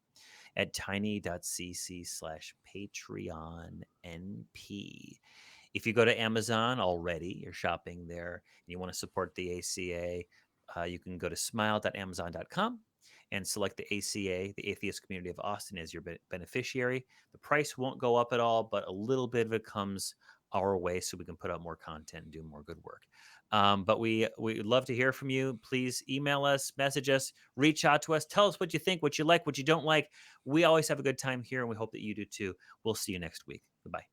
Speaker 1: at tiny.cc/PatreonNP. If you go to Amazon already, you're shopping there, and you want to support the ACA, you can go to smile.amazon.com and select the ACA, the Atheist Community of Austin, as your beneficiary. The price won't go up at all, but a little bit of it comes our way so we can put out more content and do more good work. But we'd love to hear from you. Please email us, message us, reach out to us. Tell us what you think, what you like, what you don't like. We always have a good time here, and we hope that you do too. We'll see you next week. Goodbye.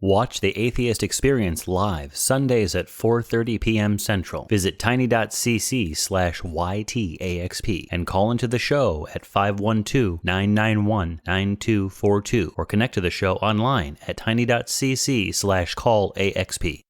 Speaker 1: Watch The Atheist Experience live Sundays at 4:30 p.m. Central. Visit tiny.cc/YTAXP and call into the show at 512-991-9242 or connect to the show online at tiny.cc/callaxp.